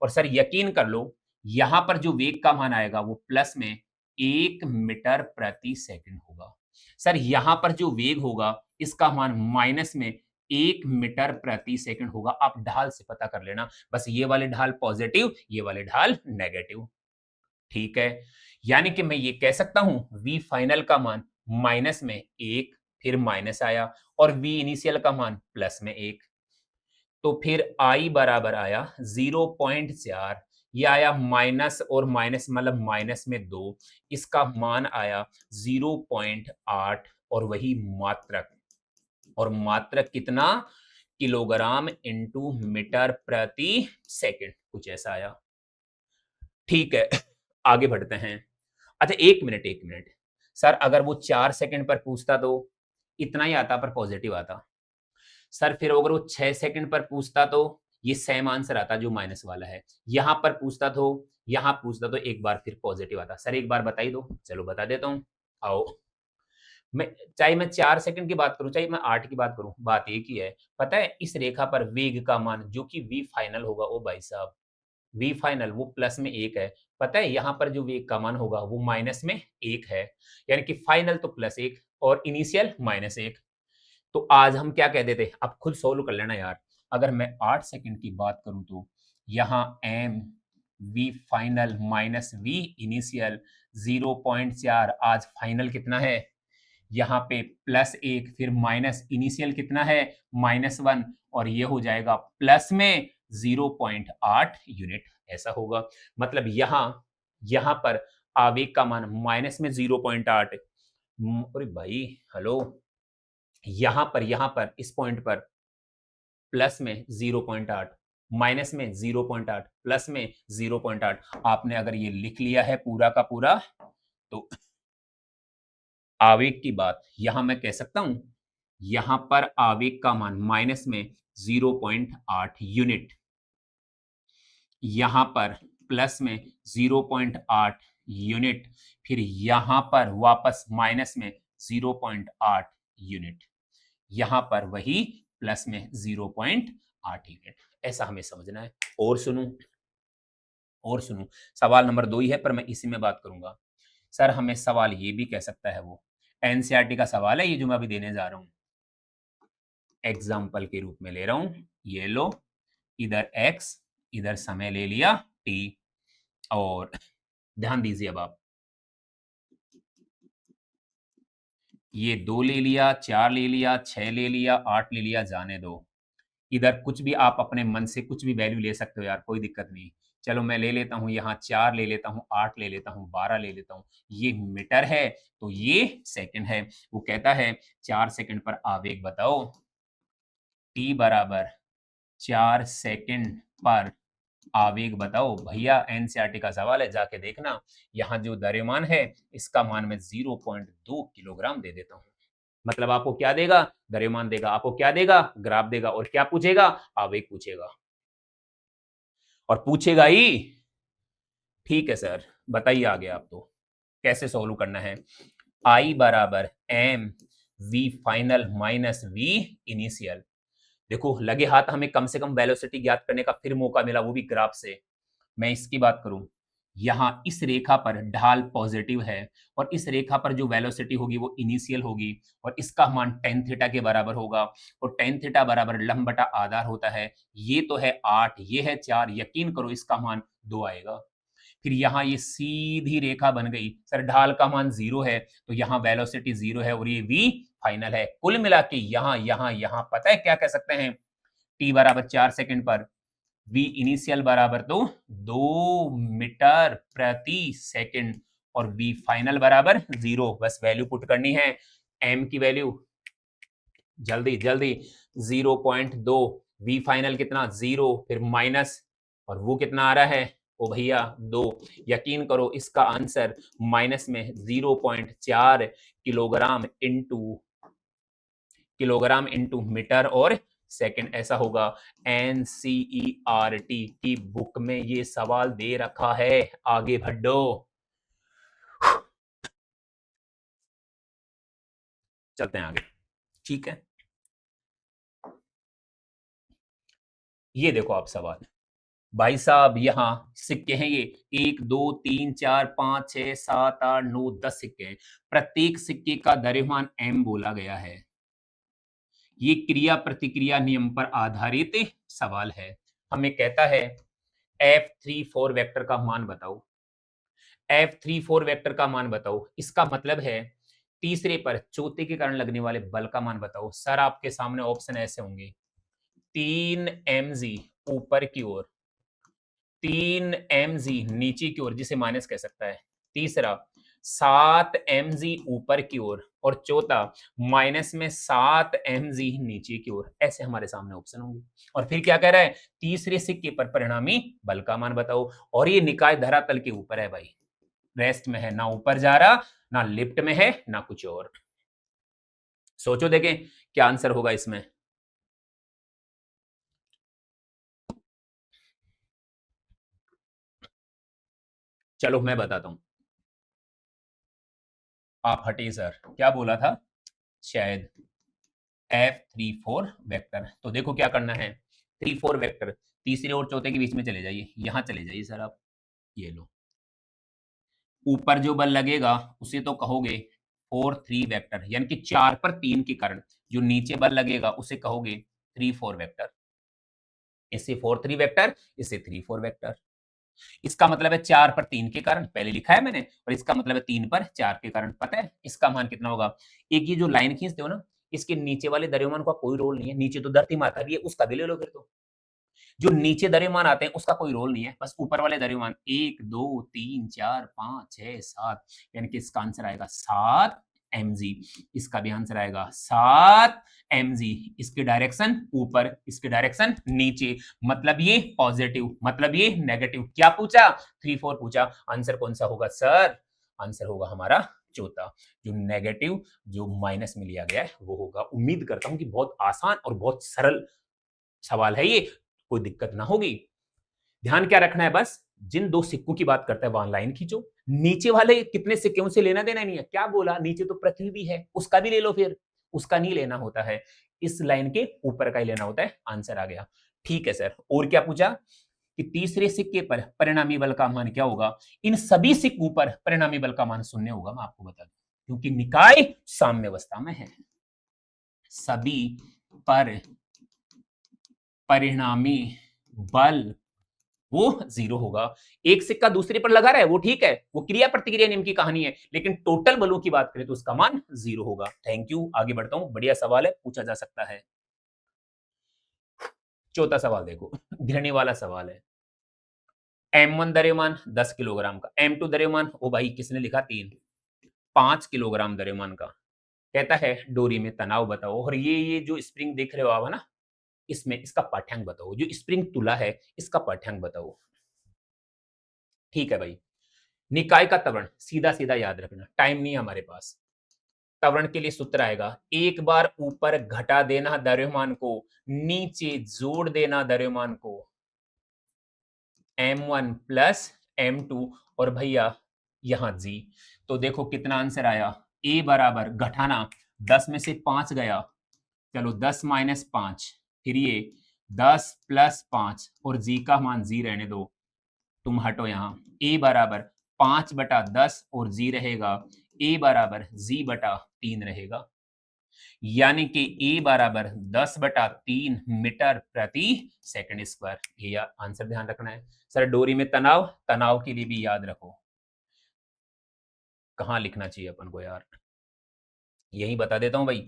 और सर यकीन कर लो, यहां पर जो वेग का मान आएगा वो प्लस में 1 मीटर प्रति सेकंड होगा। सर यहां पर जो वेग होगा इसका मान माइनस में 1 मीटर प्रति सेकंड होगा। आप ढाल से पता कर लेना, बस ये वाले ढाल पॉजिटिव, ये वाले ढाल नेगेटिव। ठीक है, यानी कि मैं ये कह सकता हूं v फाइनल का मान माइनस में 1, फिर माइनस आया, और v इनिशियल का मान प्लस में 1, तो फिर I बराबर आया 0.4, ये आया माइनस और माइनस मतलब माइनस में 2, इसका मान आया 0.8, और वही मात्रक, और मात्रक कितना, किलोग्राम इंटू मीटर प्रति सेकंड, कुछ ऐसा आया। ठीक है, आगे बढ़ते हैं। अच्छा एक मिनट सर, अगर वो 4 सेकंड पर पूछता तो इतना ही आता पर पॉजिटिव आता। सर फिर अगर वो 6 सेकंड पर पूछता तो ये सेम आंसर आता जो माइनस वाला है। यहां पर पूछता तो, यहां पूछता तो एक बार फिर पॉजिटिव आता। सर एक बार बता ही दो। चलो बता देता हूं, आओ। मैं चाहे मैं 4 सेकंड की बात करूं, चाहे मैं 8 की बात करूं, बात एक ही है। पता है इस रेखा पर वेग का मान जो कि v फाइनल होगा, ओ भाई साहब, v फाइनल वो प्लस में 1 है। पता है यहाँ पर जो वेग का मान होगा वो माइनस में 1 है, यानी कि फाइनल तो +1 और इनिशियल -1। तो आज हम क्या कह देते, अब खुद सोल्व कर लेना यार। अगर मैं 8 सेकंड की बात करूं तो यहाँ m v final minus v initial 0.4, आज फाइनल कितना है, यहाँ पे +1, फिर माइनस इनिशियल कितना है -1, और ये हो जाएगा प्लस में 0.8 यूनिट, ऐसा होगा। मतलब यहाँ पर आवेग का मान माइनस में 0.8, अरे भाई हेलो, यहाँ पर इस पॉइंट पर प्लस में 0.8, माइनस में 0.8, प्लस में 0.8। आपने अगर ये लिख लिया है पूरा का पूरा, तो आवेग की बात यहां मैं कह सकता हूं, यहां पर आवेग का मान माइनस में 0.8 यूनिट, यहां पर प्लस में 0.8 यूनिट, फिर यहां पर वापस माइनस में 0.8 यूनिट, यहां पर वही प्लस में 0.8 यूनिट। ऐसा हमें समझना है। और सुनो, और सुनो, सवाल नंबर 2 ही है पर मैं इसी में बात करूंगा। सर हमें सवाल ये भी कह सकता है, वो एनसीईआरटी का सवाल है ये जो मैं अभी देने जा रहा हूं, एग्जाम्पल के रूप में ले रहा हूं। ये लो, इधर x, इधर समय ले लिया t, और ध्यान दीजिए अब आप, ये 2 ले लिया, 4 ले लिया, 6 ले लिया, 8 ले लिया, जाने दो। इधर कुछ भी आप अपने मन से कुछ भी वैल्यू ले सकते हो यार, कोई दिक्कत नहीं। चलो मैं ले लेता हूँ यहाँ 4 ले लेता हूँ, 8 ले लेता हूँ, 12 ले लेता हूँ। ये मीटर है तो ये सेकंड है। वो कहता है 4 सेकंड पर आवेग बताओ, t बराबर 4 सेकंड पर आवेग बताओ। भैया एनसीईआरटी का सवाल है, जाके देखना। यहाँ जो द्रव्यमान है इसका मान मैं 0.2 किलोग्राम दे देता हूँ। मतलब आपको क्या देगा, द्रव्यमान देगा, आपको क्या देगा, ग्राफ देगा, और क्या पूछेगा, आवेग पूछेगा, और पूछेगा ही। ठीक है सर, बताइए आगे आप तो कैसे सोल्व करना है। I बराबर m v final minus v initial. देखो लगे हाथ हमें कम से कम वेलोसिटी ज्ञात करने का फिर मौका मिला, वो भी ग्राफ से। मैं इसकी बात करूं, यहाँ इस रेखा पर ढाल पॉजिटिव है, और इस रेखा पर जो वेलोसिटी होगी वो इनिशियल होगी, और इसका मान टेन थीटा के बराबर होगा, और टेन थीटा बराबर लंब बटा आधार होता है। ये तो है 8, ये है 4, यकीन करो इसका मान 2 आएगा। फिर यहाँ ये सीधी रेखा बन गई। सर ढाल का मान 0 है तो यहाँ वेलोसिटी 0 है, और ये v फाइनल है। कुल मिला के यहाँ पता है क्या कह सकते हैं, t बराबर 4 सेकंड पर v इनिशियल बराबर तो 2 मीटर प्रति सेकंड, और v फाइनल बराबर 0। बस वैल्यू पुट करनी है, m की वैल्यू जल्दी जल्दी 0.2, v फाइनल कितना 0, फिर माइनस, और वो कितना आ रहा है, ओ भैया 2। यकीन करो इसका आंसर माइनस में 0.4 किलोग्राम इंटू मीटर और सेकंड, ऐसा होगा। एनसीईआरटी की बुक में ये सवाल दे रखा है। आगे बढ़ो, चलते हैं आगे। ठीक है, ये देखो आप सवाल, भाई साहब यहाँ सिक्के हैं, ये 1 2 3 4 5 6 7 8 9 10 सिक्के हैं। प्रत्येक सिक्के का द्रव्यमान m बोला गया है। ये क्रिया प्रतिक्रिया नियम पर आधारित सवाल है। हमें कहता है F34 वेक्टर का मान बताओ। F34 वेक्टर का मान बताओ। इसका मतलब है तीसरे पर चौथे के कारण लगने वाले बल का मान बताओ। सर आपके सामने ऑप्शन ऐसे होंगे, 3 mg ऊपर की ओर, 3 mg नीचे की ओर, जिसे माइनस कह सकता है। तीसरा 7 mg ऊपर की ओर, और चौथा माइनस में 7 mg नीचे की ओर। ऐसे हमारे सामने ऑप्शन होंगे। और फिर क्या कह रहा है, तीसरे सिक्के पर परिणामी बल का मान बताओ। और ये निकाय धरातल के ऊपर है भाई, रेस्ट में है, ना ऊपर जा रहा, ना लिफ्ट में है, ना कुछ और। सोचो देखें क्या आंसर होगा इसमें। चलो मैं बताता हूं। आप हटिए सर, क्या बोला था, शायद F34 वेक्टर। तो देखो क्या करना है, 34 वेक्टर तीसरे और चौथे के बीच में चले जाइए, यहां चले जाइए सर आप। ये लो, ऊपर जो बल लगेगा उसे तो कहोगे 4 3 वेक्टर, यानी कि 4 पर 3 के कारण जो नीचे बल लगेगा उसे कहोगे 3 4 वेक्टर। इसे 4 3 वेक्टर, इसे 3 4 वेक्टर। इसका मतलब है 4 पर 3 के कारण, पहले लिखा है मैंने, और इसका मतलब है 3 पर 4 के कारण। पता है इसका मान कितना होगा। एक ये जो लाइन खींचते हो ना, इसके नीचे वाले द्रव्यमान का कोई रोल नहीं है। नीचे तो धरती माता भी है, उसका भी ले लो फिर। तो जो नीचे द्रव्यमान आते हैं उसका कोई रोल नहीं है, बस ऊपर वाले द्रव्यमान 1 2 3 4 5 6 7, यानी कि इसका आंसर आएगा 7 mg। इसका भी आंसर आएगा 7 mg। इसके डायरेक्शन ऊपर, इसके डायरेक्शन नीचे, मतलब ये पॉजिटिव, मतलब ये नेगेटिव। क्या पूछा, 3 4 पूछा। आंसर कौन सा होगा सर, आंसर होगा हमारा चौथा, जो नेगेटिव, जो माइनस में लिया गया है वो होगा। उम्मीद करता हूं कि बहुत आसान और बहुत सरल सवाल है ये, कोई दिक्कत ना होगी। ध्यान क्या रखना है, बस जिन दो सिक्कों की बात करता है वहां लाइन खींचो। नीचे वाले कितने सिक्के, उनसे लेना देना नहीं है। क्या बोला, नीचे तो पृथ्वी भी है, उसका भी ले लो फिर। उसका नहीं लेना होता है, इस लाइन के ऊपर का ही लेना होता है। आंसर आ गया। ठीक है सर, और क्या पूछा कि तीसरे सिक्के पर परिणामी बल का मान क्या होगा। इन सभी सिक्कों पर परिणामी बल का मान शून्य होगा, मैं आपको बता दूं, क्योंकि निकाय साम्य अवस्था में है। सभी पर परिणामी बल वो जीरो होगा। एक सिक्का दूसरे पर लगा रहा है वो ठीक है, वो क्रिया प्रतिक्रिया नियम की कहानी है, लेकिन टोटल बलों की बात करें तो उसका मान जीरो होगा। थैंक यू, आगे बढ़ता हूं, बढ़िया सवाल है, पूछा जा सकता है। चौथा सवाल देखो, घिरने वाला सवाल है। M1 द्रव्यमान 10 किलोग्राम का, M2 द्रव्यमान, ओ भाई किसने लिखा 5 किलोग्राम द्रव्यमान का। कहता है डोरी में तनाव बताओ। और ये जो स्प्रिंग देख रहे हो आप ना, इसमें इसका पाठ्यांक बताओ। जो स्प्रिंग तुला है इसका पाठ्यांक बताओ। ठीक है भाई, निकाय का त्वरण सीधा सीधा याद रखना, टाइम नहीं है हमारे पास। त्वरण के लिए सूत्र आएगा, एक बार ऊपर घटा देना द्रव्यमान को, नीचे जोड़ देना द्रव्यमान को, m1 प्लस m2, और भैया यहां g। तो देखो कितना आंसर आया, a बराबर घटाना, 10 में से 5 गया, चलो 10 माइनस 5, फिर ये 10 प्लस 5, और g का मान g रहने दो, तुम हटो यहां। a बराबर 5/10 और g रहेगा a बराबर g/3 रहेगा, यानी कि a बराबर 10/3 मीटर प्रति सेकंड स्क्वायर। ये आंसर ध्यान रखना है। सर डोरी में तनाव, तनाव के लिए भी याद रखो, कहां लिखना चाहिए अपन को यार, यही बता देता हूं भाई।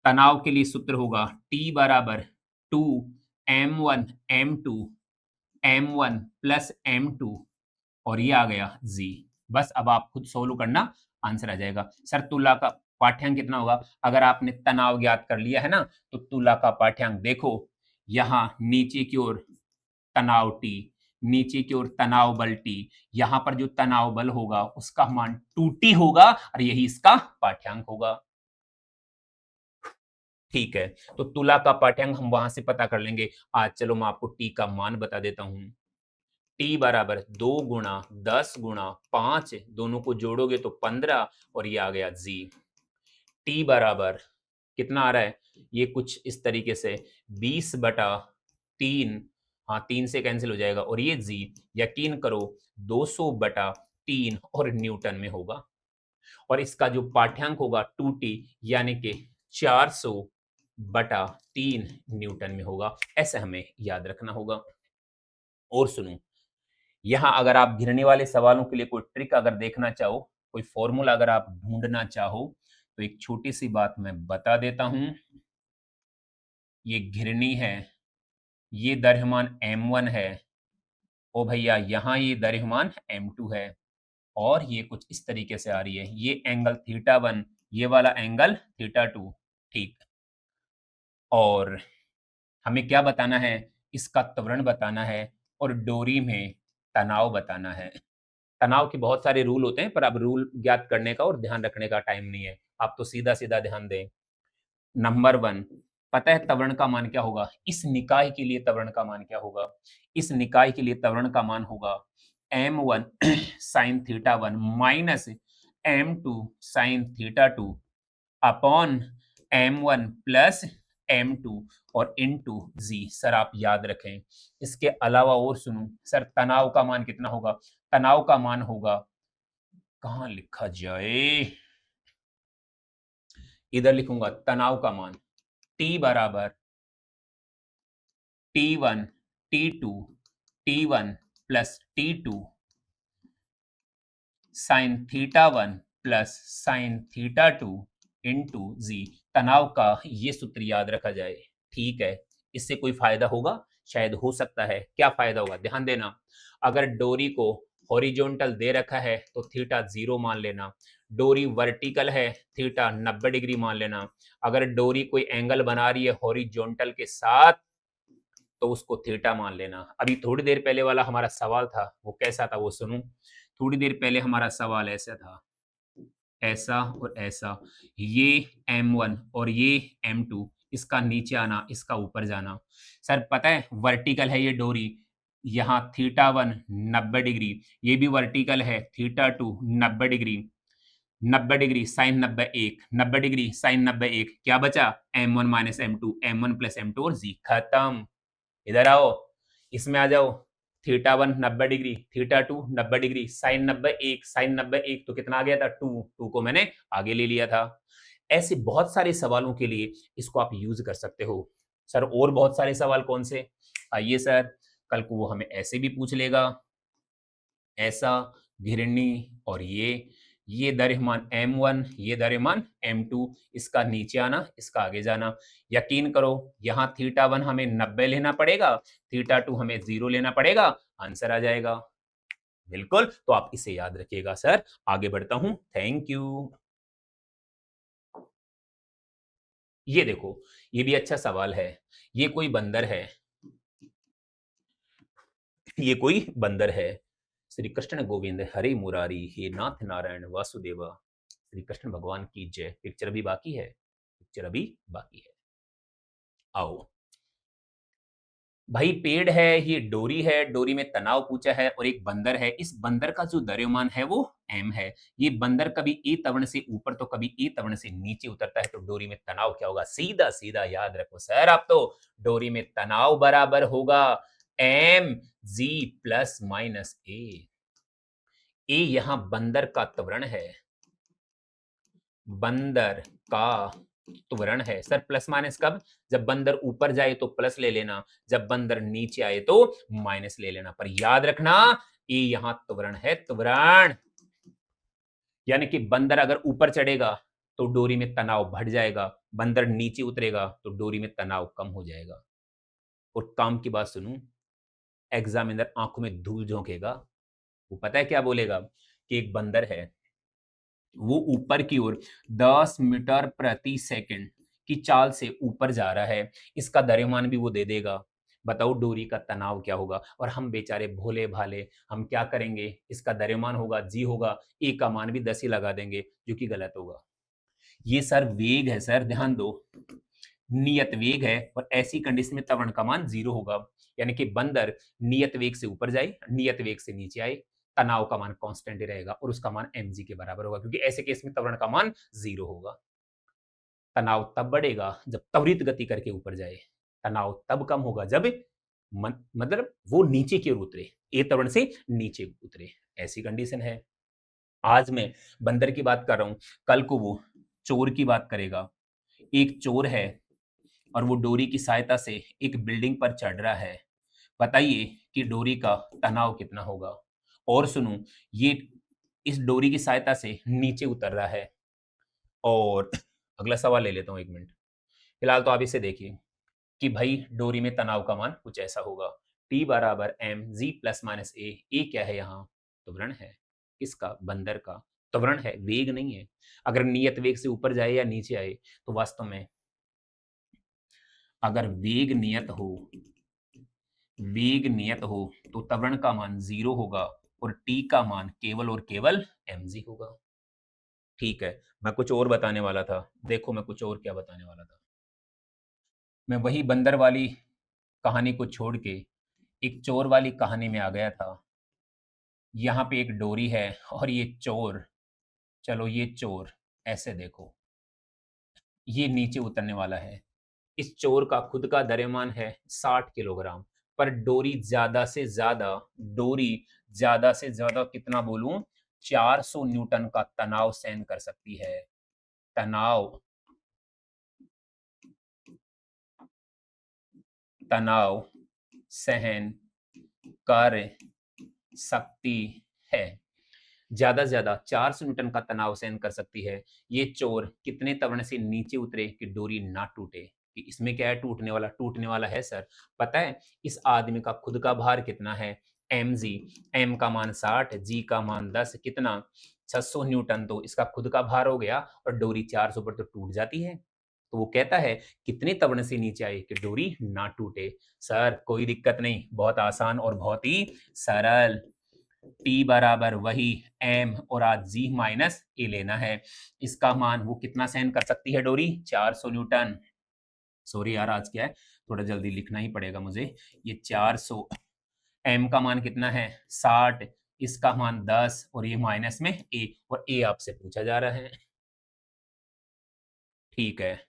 तनाव के लिए सूत्र होगा T बराबर 2m1m2m1 प्लस m2, और ये आ गया जी। बस अब आप खुद सोल्व करना, आंसर आ जाएगा। सर तुला का पाठ्यांक कितना होगा, अगर आपने तनाव ज्ञात कर लिया है ना, तो तुला का पाठ्यांक देखो, यहां नीचे की ओर तनाव टी, नीचे की ओर तनाव बल टी, यहां पर जो तनाव बल होगा उसका मान 2t होगा, और यही इसका पाठ्यांक होगा। ठीक है, तो तुला का पाठ्यांक हम वहां से पता कर लेंगे। आज चलो मैं आपको टी का मान बता देता हूं। टी बराबर 2 × 10 × 5, दोनों को जोड़ोगे तो 15, और ये आ गया जी। टी बराबर कितना आ रहा है, ये कुछ इस तरीके से 20/3 हाँ 3 से कैंसिल हो जाएगा, और ये जी यकीन करो 200/3 और न्यूटन में होगा, और इसका जो पाठ्यांक होगा 2t यानी कि 400/3 न्यूटन में होगा। ऐसे हमें याद रखना होगा। और सुनो, यहाँ अगर आप घिरने वाले सवालों के लिए कोई ट्रिक अगर देखना चाहो, कोई फॉर्मूला अगर आप ढूंढना चाहो, तो एक छोटी सी बात मैं बता देता हूं। ये घिरनी है, ये द्रव्यमान m1 है, ओ भैया यहाँ ये द्रव्यमान m2 है, और ये कुछ इस तरीके से आ रही है, ये एंगल θ1, ये वाला एंगल θ2। ठीक, और हमें क्या बताना है, इसका त्वरण बताना है, और डोरी में तनाव बताना है। तनाव के बहुत सारे रूल होते हैं, पर अब रूल ज्ञात करने का और ध्यान रखने का टाइम नहीं है, आप तो सीधा सीधा ध्यान दें। नंबर 1, पता है त्वरण का मान क्या होगा? इस निकाय के लिए त्वरण का मान क्या होगा? इस निकाय के लिए त्वरण का मान होगा m1 sin θ1 minus m2 sin θ2 upon m1 plus m2 और इनटू जी। सर आप याद रखें, इसके अलावा और सुनो सर, तनाव का मान कितना होगा? तनाव का मान होगा, कहां लिखा जाए, इधर लिखूंगा, तनाव का मान T बराबर T1 T2 T1 plus T2 साइन θ1 प्लस साइन θ2 इंटू जी। तनाव का ये सूत्र याद रखा जाए, ठीक है। इससे कोई फायदा होगा? शायद हो सकता है। क्या फायदा होगा? ध्यान देना, अगर डोरी को हॉरिजॉन्टल दे रखा है तो थीटा 0 मान लेना, डोरी वर्टिकल है थीटा 90 डिग्री मान लेना, अगर डोरी कोई एंगल बना रही है हॉरिजॉन्टल के साथ तो उसको थीटा मान लेना। अभी थोड़ी देर पहले वाला हमारा सवाल था, वो कैसा था वो सुनो। थोड़ी देर पहले हमारा सवाल ऐसा था, ऐसा और ऐसा, ये m1 और ये m2, इसका नीचे आना, इसका ऊपर जाना। सर पता है वर्टिकल है ये डोरी, यहाँ θ1 90 डिग्री, ये भी वर्टिकल है θ2 90 degree, 90 degree sine 90 degree sine 91, क्या बचा? m1 minus m2, m1 plus m2 और जी। खत्म। इधर आओ, इसमें आ जाओ, θ1 90 डिग्री, θ2 90 डिग्री, साइन 91, साइन 91 तो कितना आ गया था? 2, 2 को मैंने आगे ले लिया था। ऐसे बहुत सारे सवालों के लिए इसको आप यूज कर सकते हो। सर और बहुत सारे सवाल कौन से? आइए सर, कल को वो हमें ऐसे भी पूछ लेगा, ऐसा घिरनी, और ये द्रव्यमान m1, ये द्रव्यमान m2, इसका नीचे आना, इसका आगे जाना। यकीन करो यहाँ θ1 हमें 90 लेना पड़ेगा, θ2 हमें 0 लेना पड़ेगा, आंसर आ जाएगा। बिल्कुल, तो आप इसे याद रखिएगा। सर आगे बढ़ता हूं, थैंक यू। ये देखो, ये भी अच्छा सवाल है। ये कोई बंदर है, ये कोई बंदर है। श्री कृष्ण गोविंद हरे मुरारी, हे नाथ नारायण वासुदेवा, श्री कृष्ण भगवान की जय। पिक्चर अभी बाकी है, पिक्चर अभी बाकी है। आओ भाई, पेड़ है, ये डोरी है, डोरी में तनाव पूछा है, और एक बंदर है। इस बंदर का जो द्रव्यमान है वो m है। ये बंदर कभी ए तवर्ण से ऊपर तो कभी ए तवर्ण से नीचे उतरता है, तो डोरी में तनाव क्या होगा? सीधा सीधा याद रखो सर आप तो, डोरी में तनाव बराबर होगा m g प्लस माइनस ए। ए यहां बंदर का त्वरण है, बंदर का त्वरण है। सर प्लस माइनस कब? जब बंदर ऊपर जाए तो प्लस ले लेना, जब बंदर नीचे आए तो माइनस ले लेना। पर याद रखना, ये यहां त्वरण है, त्वरण। यानी कि बंदर अगर ऊपर चढ़ेगा तो डोरी में तनाव बढ़ जाएगा, बंदर नीचे उतरेगा तो डोरी में तनाव कम हो जाएगा। और काम की बात सुनू, एग्जामिनर आंखों में धूल झोंकेगा, वो पता है क्या बोलेगा? कि एक बंदर है, वो ऊपर की ओर 10 मीटर प्रति सेकंड की चाल से ऊपर जा रहा है, इसका द्रव्यमान भी वो दे देगा। बताओ डोरी का तनाव क्या होगा? और हम बेचारे भोले भाले, हम क्या करेंगे? इसका द्रव्यमान होगा जी होगा, ए का मान भी 10 ही लगा देंगे, जो कि गलत होगा। ये सर वेग है, सर ध्यान दो, नियत वेग है, और ऐसी कंडीशन में त्वरण का मान 0 होगा। यानी कि बंदर नियत वेग से ऊपर जाए, नियत वेग से नीचे आए, तनाव का मान कांस्टेंट ही रहेगा, और उसका मान mg के बराबर होगा, क्योंकि ऐसे केस में त्वरण का मान 0 होगा। तनाव तब बढ़ेगा जब त्वरित गति करके ऊपर जाए, तनाव तब कम होगा जब मतलब वो नीचे की ओर उतरे, ए त्वरण से नीचे उतरे, ऐसी कंडीशन है। आज मैं बंदर की बात कर रहा हूं, कल को वो चोर की बात करेगा। एक चोर है और वो डोरी की सहायता से एक बिल्डिंग पर चढ़ रहा है। बताइए कि डोरी का तनाव कितना होगा। और सुनो, ये इस डोरी की सहायता से नीचे उतर रहा है। और अगला सवाल ले लेता हूं, 1 मिनट। फिलहाल तो आप इसे देखिए कि भाई डोरी में तनाव का मान कुछ ऐसा होगा, टी बराबर एम जी प्लस माइनस ए क्या है यहाँ? त्वरण है। किसका? बंदर का। त्वरण है, वेग नहीं है। अगर नियत वेग से ऊपर जाए या नीचे आए तो वास्तव में अगर वेग नियत हो तो त्वरण का मान 0 होगा और टी का मान केवल और केवल mg होगा। ठीक है, मैं कुछ और बताने वाला था। देखो मैं कुछ और क्या बताने वाला था। मैं वही बंदर वाली कहानी को छोड़ के एक चोर वाली कहानी में आ गया था। यहाँ पे एक डोरी है और ये चोर, चलो ये चोर ऐसे देखो, ये नीचे उतरने वाला है। इस चोर का खुद का द्रव्यमान है 60 किलोग्राम, पर डोरी ज्यादा से ज्यादा कितना बोलूं, 400 न्यूटन का तनाव सहन कर सकती है। तनाव तनाव सहन कर सकती है। ज्यादा से ज्यादा 400 न्यूटन का तनाव सहन कर सकती है। ये चोर कितने त्वरण से नीचे उतरे कि डोरी ना टूटे? कि इसमें क्या है, टूटने वाला है सर। पता है इस आदमी का खुद का भार कितना है? mg, m का मान 60, g का मान 10, कितना? 600 न्यूटन। तो इसका खुद का भार हो गया और डोरी 400 पर तो टूट जाती है। तो वो कहता है कितने त्वरण से नीचे आए कि डोरी ना टूटे। सर कोई दिक्कत नहीं, बहुत आसान और बहुत ही सरल। टी बराबर वही एम और आज जी माइनस ए लेना है। इसका मान वो कितना सहन कर सकती है डोरी? 400 न्यूटन। सॉरी यार, आज क्या है, थोड़ा जल्दी लिखना ही पड़ेगा मुझे। ये 400, एम का मान कितना है? 60, इसका मान 10 और ये माइनस में ए, और ए आपसे पूछा जा रहा है। ठीक है,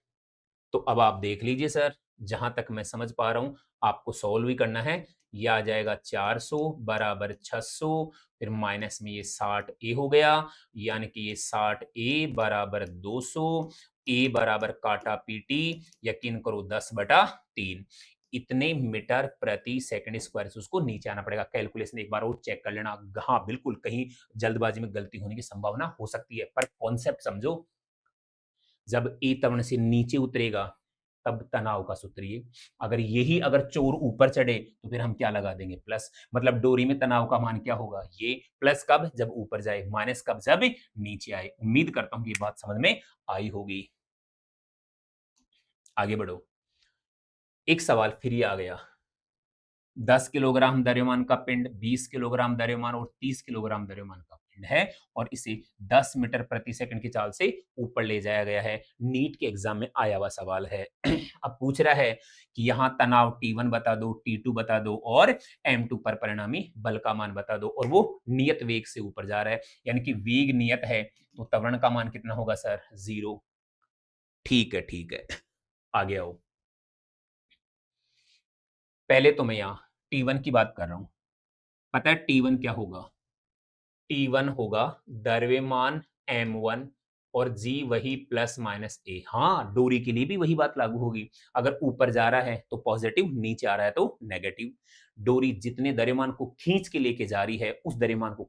तो अब आप देख लीजिए सर, जहां तक मैं समझ पा रहा हूं आपको सॉल्व ही करना है। ये आ जाएगा 400 बराबर 600, फिर माइनस में ये 60 ए हो गया, यानी कि ये 60 ए बराबर 200, ए बराबर काटा पीटी, यकीन करो 10/3, इतने मीटर प्रति सेकंड स्क्वायर से उसको नीचे आना पड़ेगा। कैलकुलेशन एक बार और चेक कर लेना। हाँ बिल्कुल, कहीं जल्दबाजी में गलती होने की संभावना हो सकती है, पर कॉन्सेप्ट समझो। जब ए त्वरण से नीचे उतरेगा तब तनाव का सूत्र ये। अगर चोर ऊपर चढ़े तो फिर हम क्या लगा देंगे? प्लस। मतलब डोरी में तनाव का मान क्या होगा? ये। प्लस कब? जब ऊपर जाए। माइनस कब? जब नीचे आए। उम्मीद करता हूं कि ये बात समझ में आई होगी। आगे बढ़ो। एक सवाल फिर ये आ गया। 10 किलोग्राम द्रव्यमान का पिंड, 20 किलोग्राम द्रव्यमान और 30 किलोग्राम द्रव्यमान का पिंड है और इसे 10 मीटर प्रति सेकंड की चाल से ऊपर ले जाया गया है। नीट के एग्जाम में आया हुआ सवाल है। अब पूछ रहा है कि यहाँ तनाव T1 बता दो, T2 बता दो और M2 पर परिणामी बल का मान बता दो, और वो नियत वेग से ऊपर जा रहा है, यानी कि वेग नियत है तो त्वरण का मान कितना होगा सर? 0। ठीक है, ठीक है, आगे आओ। पहले तो मैं यहाँ T1 की बात कर रहा हूं। पता है T1 क्या होगा? T1 होगा द्रव्यमान M1 और G वही प्लस माइनस ए। हाँ, डोरी के लिए भी वही बात लागू होगी। अगर ऊपर जा रहा है तो पॉजिटिव, नीचे आ रहा है तो नेगेटिव। डोरी जितने द्रव्यमान को खींच के लेके जा रही है उस द्रव्यमान को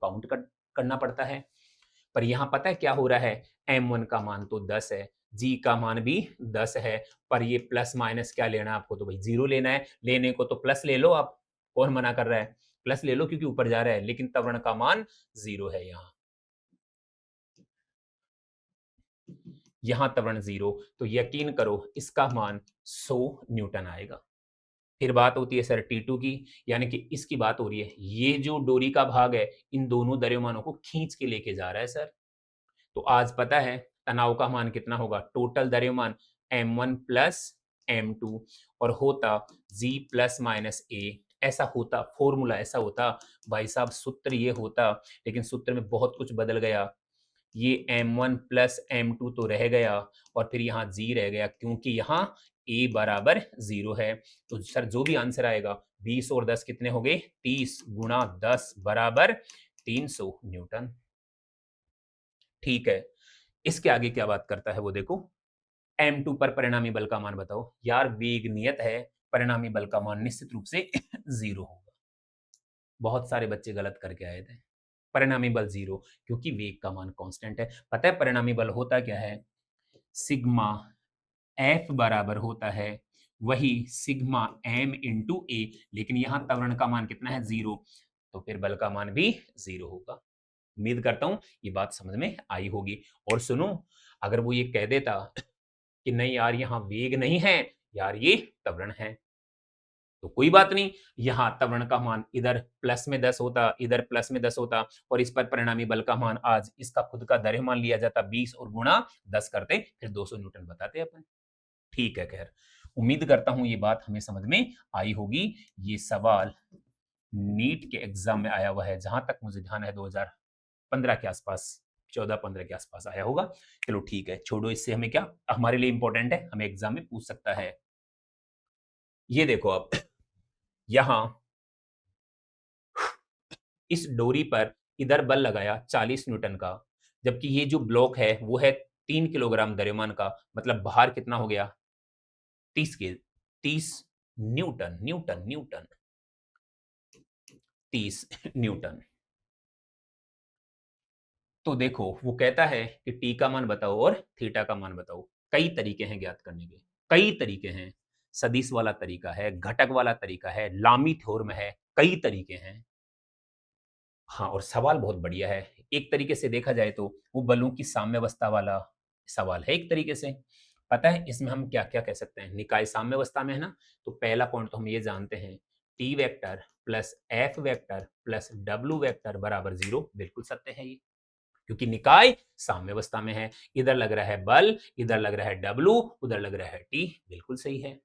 करना पड़ता है। पर यहाँ पता है क्या हो रहा है? M1 का मान तो 10 है, G का मान भी 10 है, पर ये प्लस माइनस क्या लेना है आपको? तो भाई 0 लेना है। लेने को तो प्लस ले लो आप, कौन मना कर रहा है? प्लस ले लो क्योंकि ऊपर जा रहा है, लेकिन त्वरण का मान 0 है। यहाँ त्वरण 0, तो यकीन करो इसका मान 100 न्यूटन आएगा। फिर बात होती है सर T2 की, यानी कि इसकी बात हो रही है, ये जो डोरी का भाग है इन दोनों द्रव्यमानों को खींच के लेके जा रहा है सर। तो आज पता है तनाव का मान कितना होगा? टोटल द्रव्यमान M1 प्लस M2 और होता G प्लस माइनस A। ऐसा होता, फॉर्मूला ऐसा होता भाई साहब, सूत्र ये होता, लेकिन सूत्र में बहुत कुछ बदल गया। ये M1 प्लस M2 तो रह गया और फिर यहाँ G रह गया, क्योंकि यहाँ A बराबर 0 है। तो सर जो भी आंसर आएगा 20 और 10 कितने हो गए? 30 गुणा 10 बराबर 300 न्यूटन। ठीक है, इसके आगे क्या बात करता है वो देखो। m2 पर परिणामी बल का मान बताओ। यार वेग नियत है, परिणामी बल का मान निश्चित रूप से 0 होगा। बहुत सारे बच्चे गलत करके आए थे। परिणामी बल 0, क्योंकि वेग का मान कांस्टेंट है। पता है परिणामी बल होता क्या है? सिग्मा F बराबर होता है वही सिग्मा m इंटू ए, लेकिन यहां त्वरण का मान कितना है? 0, तो फिर बल का मान भी 0 होगा। उम्मीद करता हूं ये बात समझ में आई होगी। और सुनो, अगर वो ये कह देता कि नहीं यार यहाँ वेग नहीं है, यार ये त्वरण है, तो कोई बात नहीं, यहाँ त्वरण का मान इधर प्लस में 10 होता, इधर प्लस में 10 होता, और इस पर परिणामी बल का मान आज इसका खुद का द्रव्यमान लिया जाता 20 और गुणा 10 करते, फिर 200 न्यूटन बताते अपन। ठीक है, खैर उम्मीद करता हूं ये बात हमें समझ में आई होगी। ये सवाल नीट के एग्जाम में आया हुआ है, जहां तक मुझे ध्यान है 2015 के आसपास, 14-15 के आसपास आया होगा। चलो ठीक है, छोड़ो इससे, हमें क्या, हमारे लिए इंपॉर्टेंट है, हमें एग्जाम में पूछ सकता है। ये देखो अब यहां इस डोरी पर इधर बल लगाया 40 न्यूटन का, जबकि ये जो ब्लॉक है वो है 3 किलोग्राम द्रव्यमान का, मतलब भार कितना हो गया? 30 के 30 न्यूटन न्यूटन न्यूटन 30 न्यूटन। तो देखो वो कहता है कि टी का मान बताओ और थीटा का मान बताओ। कई तरीके हैं ज्ञात करने के, कई तरीके हैं। सदिश वाला तरीका है, घटक वाला तरीका है, लामी थ्योरम है, कई तरीके हैं। हाँ, और सवाल बहुत बढ़िया है। एक तरीके से देखा जाए तो वो बलों की साम्यावस्था वाला सवाल है एक तरीके से। पता है इसमें हम क्या-क्या कह सकते हैं? निकाय साम्यावस्था में है ना, तो पहला पॉइंट तो हम ये जानते हैं, T vector plus F vector plus W vector बराबर 0, बिल्कुल सत्य है ये। क्योंकि निकाय साम्यावस्था में है। इधर लग रहा है बल, इधर लग रहा है डब्ल्यू, उधर लग रहा है टी, बिल्कुल सही है।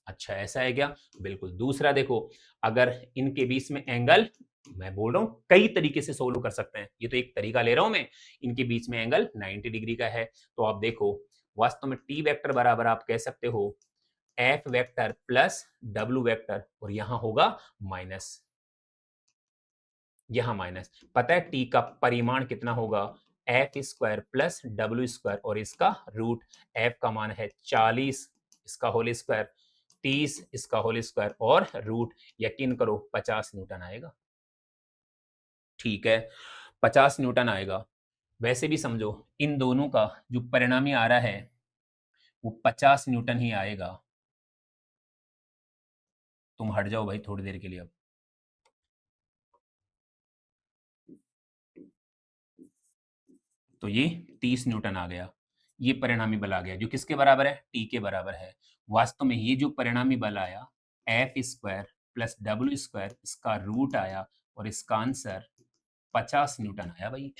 अच्छा ऐसा है क्या? बिल्कुल। दूसरा देखो, अगर इनके बीच में एंगल, मैं बोल रहा हूं कई तरीके से सोल्व कर सकते हैं, ये तो एक तरीका ले रहा हूं मैं। इनके बीच में एंगल 90 डिग्री का है, तो आप देखो वास्तव में टी वेक्टर बराबर आप कह सकते हो F vector plus W vector, और यहां होगा माइनस, यहां माइनस। पता है टी का परिमाण कितना होगा? F square plus W square, और इसका रूट, एफ का मान है 40, इसका होल स्क्वायर 30, इसका होल स्क्वायर और रूट, यकीन करो 50 न्यूटन आएगा। ठीक है, 50 न्यूटन आएगा। वैसे भी समझो इन दोनों का जो परिणामी आ रहा है वो 50 न्यूटन ही आएगा। तुम हट जाओ भाई थोड़ी देर के लिए अब। तो ये 30 न्यूटन आ गया, ये परिणामी बल आ गया जो किसके बराबर है? टी के बराबर है। वास्तव में ये जो परिणामी बल आया F square plus W square, इसका रूट आया और इसका आंसर 50 न्यूटन आया भाई।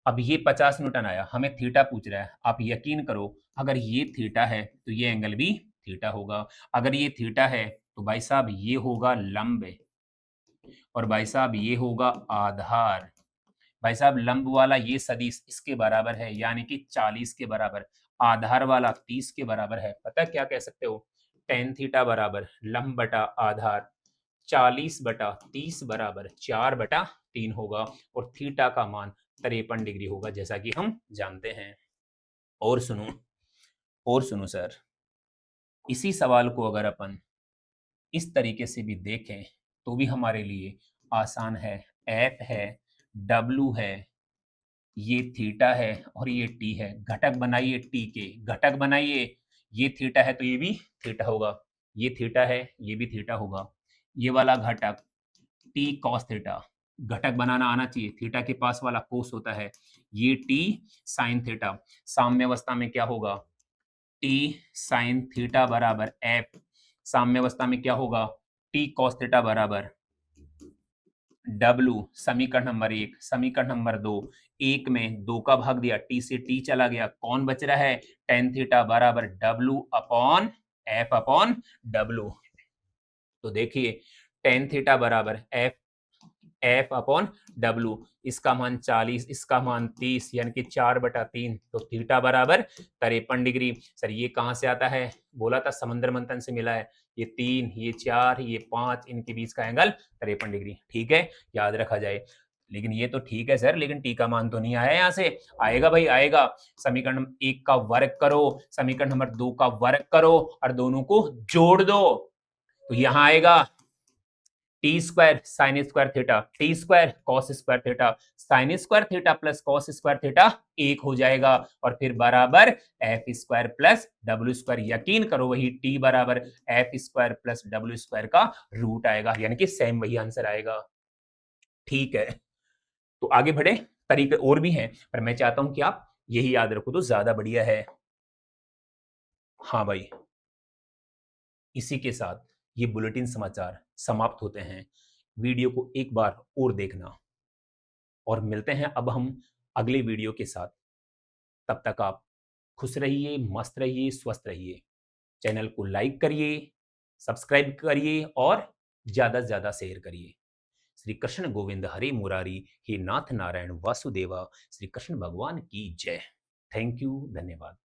अब ये 50 न्यूटन आया, हमें थीटा पूछ रहा है। आप यकीन करो अगर ये थीटा है तो ये एंगल भी थीटा होगा। अगर ये थीटा है तो भाई साहब ये होगा लंब, और भाई साहब ये होगा आधार। भाई साहब लंब वाला ये सदिश इसके बराबर है, यानी कि 40 के बराबर। आधार वाला 30 के बराबर है। पता है क्या कह सकते हो? टेन थीटा बराबर लंब बटा आधार 40 बटा 30 बराबर 4/3 होगा, और थीटा का मान 53 डिग्री होगा, जैसा कि हम जानते हैं। और सुनो, और सुनो सर, इसी सवाल को अगर अपन इस तरीके से भी देखें तो भी हमारे लिए आसान है। एफ है, डब्ल्यू है, ये थीटा है और ये टी है। घटक बनाइए टी के, घटक बनाइए। ये थीटा है तो ये भी थीटा होगा, ये थीटा है ये भी थीटा होगा। ये वाला घटक टी कॉस थीटा, घटक बनाना आना चाहिए, थीटा के पास वाला कोस होता है। ये टी साइन थीटा, साम्यावस्था में क्या होगा? टी साइन थीटा बराबर एफ। साम्यावस्था में क्या होगा? टी कॉस थीटा बराबर डब्लू। समीकरण नंबर 1, समीकरण नंबर 2, एक में 2 का भाग दिया, टी से टी चला गया, कौन बच रहा है? टेन थीटा बराबर W upon F upon W. तो देखिए टेन थीटा बराबर एफ एफ अपॉन डब्ल्यू। इसका मान 40, इसका मान 30, यानी कि 4/3, तो थीटा बराबर 53 डिग्री। सर ये कहाँ से आता है? बोला था समंदर मंथन से मिला है। ये 3, ये 4, ये 5, इनके बीच का एंगल 53 डिग्री। ठीक है, याद रखा जाए। लेकिन ये तो ठीक है सर, लेकिन टी का मान तो नहीं आया यहाँ से। आएगा भाई आएगा। समीकरण 1 का वर्ग करो, समीकरण नंबर 2 का वर्ग करो और दोनों को जोड़ दो, तो यहां आएगा T square sine square theta, T square cos square theta, sine square theta plus cos square theta 1 हो जाएगा, और फिर बराबर F square plus W square. यकीन करो वही टी बराबर F square plus W square का रूट आएगा, यानी कि सेम वही आंसर आएगा। ठीक है, तो आगे बढ़े। तरीके और भी हैं, पर मैं चाहता हूं कि आप यही याद रखो तो ज्यादा बढ़िया है। हाँ भाई, इसी के साथ ये बुलेटिन समाचार समाप्त होते हैं। वीडियो को एक बार और देखना, और मिलते हैं अब हम अगले वीडियो के साथ। तब तक आप खुश रहिए, मस्त रहिए, स्वस्थ रहिए। चैनल को लाइक करिए, सब्सक्राइब करिए और ज्यादा से ज्यादा शेयर करिए। श्री कृष्ण गोविंद हरे मुरारी, हे नाथ नारायण वासुदेवा, श्री कृष्ण भगवान की जय। थैंक यू, धन्यवाद।